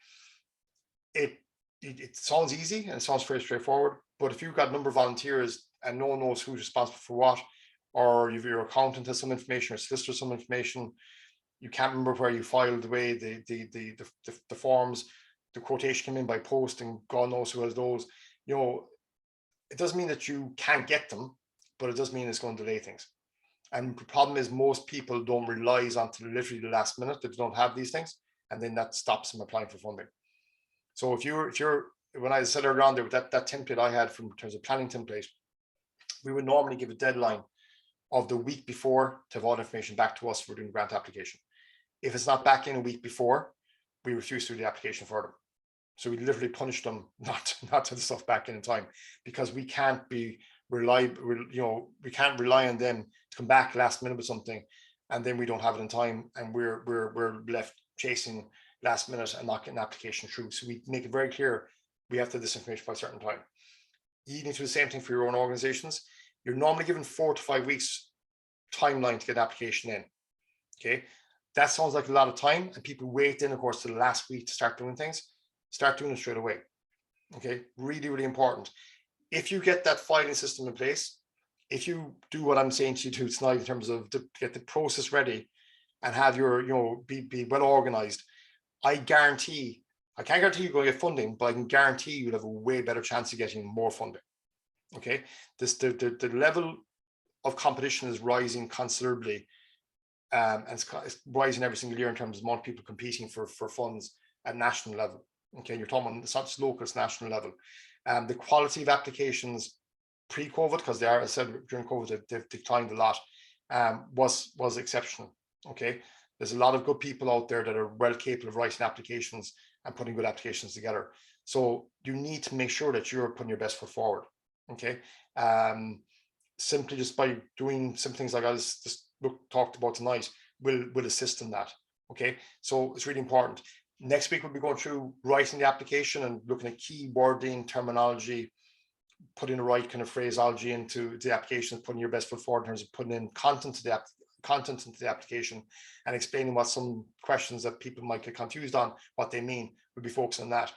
it sounds easy and it sounds very straightforward, but if you've got a number of volunteers and no one knows who's responsible for what, or your accountant has some information or solicitor some information, you can't remember where you filed away the forms, the quotation came in by post, and God knows who has those. It doesn't mean that you can't get them, but it does mean it's going to delay things. And the problem is most people don't realize until literally the last minute that they don't have these things, and then that stops them applying for funding. So if you're when I said earlier on there with that template I had from in terms of planning template, we would normally give a deadline of the week before to have all the information back to us for doing grant application. If it's not back in a week before, we refuse to do the application for them. So we literally punish them not to the stuff back in time, because we can't be reliable. We can't rely on them to come back last minute with something, and then we don't have it in time, and we're left chasing last minute and not getting an application through. So we make it very clear we have to have this information by a certain time. You need to do the same thing for your own organizations. You're normally given 4 to 5 weeks timeline to get an application in. Okay, that sounds like a lot of time, and people wait in, of course, to the last week to start doing things. Start doing it straight away. Okay, really, really important. If you get that filing system in place, if you do what I'm saying to you do tonight in terms of to get the process ready and have your, be well organized, I can't guarantee you're going to get funding, but I can guarantee you'll have a way better chance of getting more funding. Okay, the level of competition is rising considerably, and it's rising every single year in terms of the amount of people competing for funds at national level. Okay, you're talking about it's not just local, it's national level. The quality of applications pre-COVID, because they are, as I said, during COVID they've declined a lot, was exceptional. Okay, there's a lot of good people out there that are well capable of writing applications and putting good applications together. So you need to make sure that you're putting your best foot forward. Okay, simply just by doing some things like I just talked about tonight will assist in that. Okay, so it's really important. Next week we'll be going through writing the application and looking at key wording, terminology, putting the right kind of phraseology into the application, putting your best foot forward in terms of putting in content into the application, and explaining what some questions that people might get confused on, what they mean. We'll be focusing on that.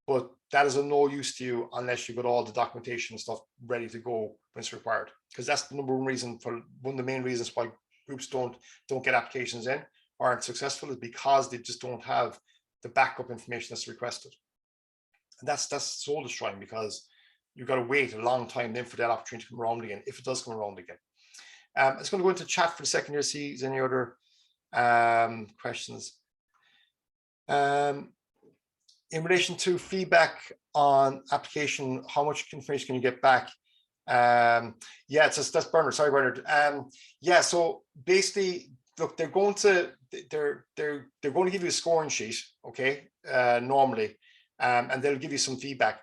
But that is of no use to you unless you've got all the documentation and stuff ready to go when it's required. Because that's the number one of the main reasons why groups don't get applications in or aren't successful, is because they just don't have the backup information that's requested. And that's soul destroying, because you've got to wait a long time then for that opportunity to come around again, if it does come around again. It's going to go into chat for the second year. See is any other questions in relation to feedback on application. How much information can you get back? That's Bernard. Sorry, Bernard. So basically, look, they're going to give you a scoring sheet, okay, normally, and they'll give you some feedback.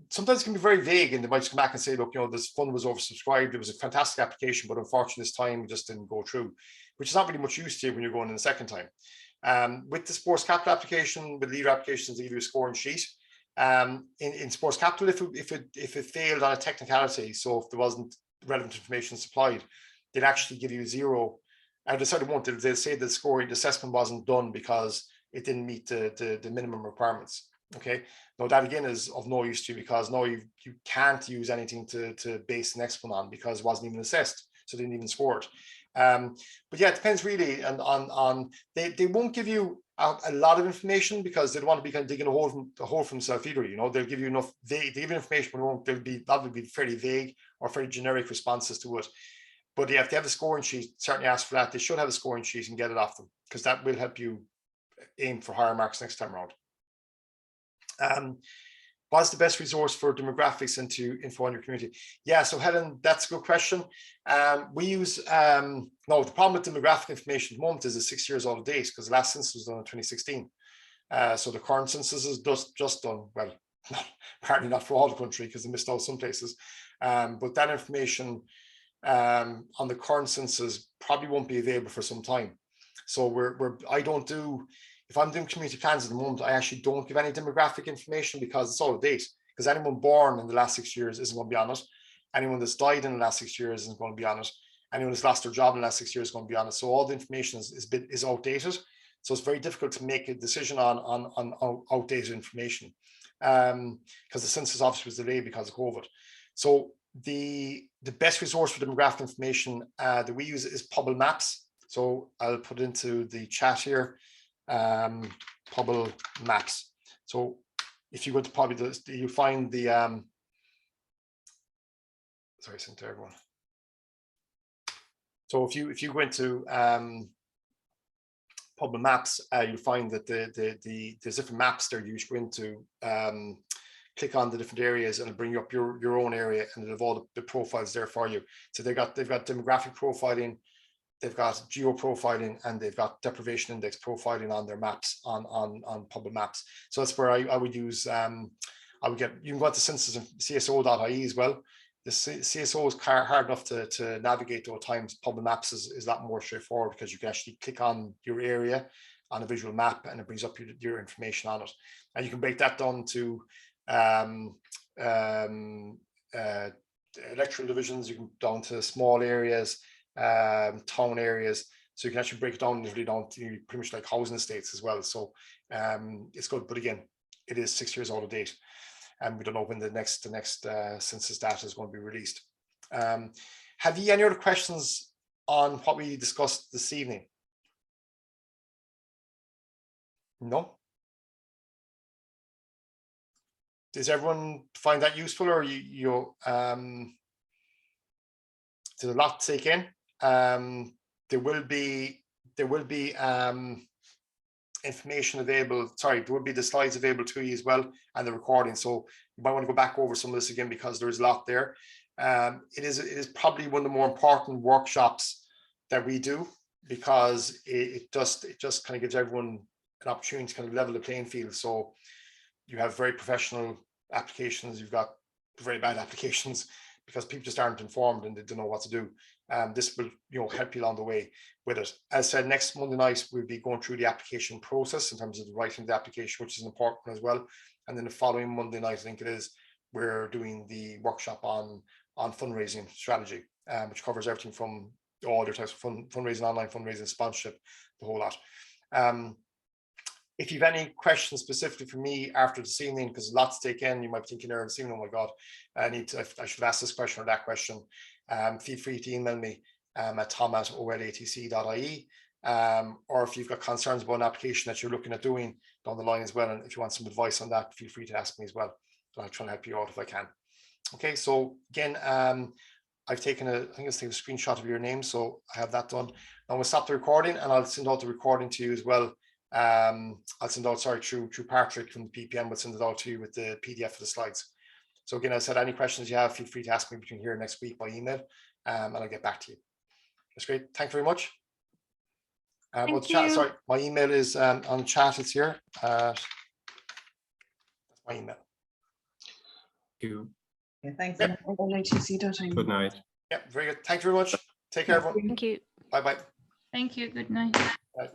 sometimes it can be very vague, and they might just come back and say, look, you know, this fund was oversubscribed. It was a fantastic application, but unfortunately this time it just didn't go through, which is not really much use to you when you're going in the second time. With the sports capital application, with leader applications, they give you a scoring sheet. In sports capital, if it failed on a technicality, so if there wasn't relevant information supplied, they'd actually give you 0. And decided won't. They'll say the scoring, the assessment wasn't done because it didn't meet the minimum requirements. Okay. Now that again is of no use to you, because now you can't use anything to base the next one on, because it wasn't even assessed, so they didn't even score it. But yeah, it depends really, and on they won't give you a lot of information, because they don't want to be kind of digging a hole for themselves either. You know, they'll give you enough. They give information, but that will be fairly vague or fairly generic responses to it. But yeah, if they have the scoring sheet, certainly ask for that. They should have a scoring sheet and get it off them, because that will help you aim for higher marks next time around. What's the best resource for demographics into info on your community? Yeah, so Helen, that's a good question. We use, no, the problem with demographic information at the moment is it's 6 years out of date, because the last census was done in 2016. So the current census is just done, well, apparently not for all the country, because they missed out some places. But that information on the current census probably won't be available for some time. So if I'm doing community plans at the moment, I actually don't give any demographic information, because it's all of date. Because anyone born in the last 6 years isn't going to be on it. Anyone that's died in the last 6 years isn't going to be on it. Anyone that's lost their job in the last 6 years is going to be on it. So all the information is outdated. So it's very difficult to make a decision on outdated information, because the census obviously was delayed because of COVID. So the best resource for demographic information that we use is Pobble Maps. So I'll put it into the chat here. Pobble Maps. So if you go to Pobble, you find the sorry, sent to everyone. So if you go into Pobble Maps, you'll find that there's different maps there. You should go into click on the different areas, and it'll bring you up your own area, and it'll have all the profiles there for you. So they've got demographic profiling, they've got geo profiling, and they've got deprivation index profiling on their maps on Pobble Maps. So that's where I would use. You can go to census and cso.ie as well. The CSO is hard enough to navigate though at times. Pobble Maps is a lot more straightforward, because you can actually click on your area on a visual map, and it brings up your information on it. And you can break that down to electoral divisions. You can down to small areas, town areas. So you can actually break it down literally down to pretty much like housing estates as well. So it's good, but again, it is 6 years out of date, and we don't know when the next census data is going to be released. Have you any other questions on what we discussed this evening? No? Does everyone find that useful, or there's a lot to take in? There will be information available. Sorry, there will be the slides available to you as well, and the recording. So you might want to go back over some of this again, because there's a lot there. It is probably one of the more important workshops that we do, because it just kind of gives everyone an opportunity to kind of level the playing field. So you have very professional applications, you've got very bad applications, because people just aren't informed and they don't know what to do. This will help you along the way with it. As I said, next Monday night we'll be going through the application process in terms of the writing of the application, which is important as well. And then the following Monday night, I think it is, we're doing the workshop on fundraising strategy, which covers everything from all your types of fundraising, online fundraising, sponsorship, the whole lot. If you have any questions specifically for me after this evening, because lots to take in, you might be thinking there this evening, oh my God, I should ask this question or that question. Feel free to email me at tom@olatc.ie, or if you've got concerns about an application that you're looking at doing down the line as well, and if you want some advice on that, feel free to ask me as well. I'll try and help you out if I can. Okay, so again, I've taken a screenshot of your name, so I have that done. Now we'll stop the recording, and I'll send out the recording to you as well. I'll send out, through Patrick from the PPM, we'll send it out to you with the PDF of the slides. So again, I said, any questions you have, feel free to ask me between here and next week by email, and I'll get back to you. That's great. Thank you very much. Sorry, my email is on chat. It's here. That's my email. you. Yeah, thanks. Yep. Good night. Yeah, very good. Thank you very much. Take care, everyone. Thank you. Bye bye. Thank you. Good night.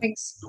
Thanks.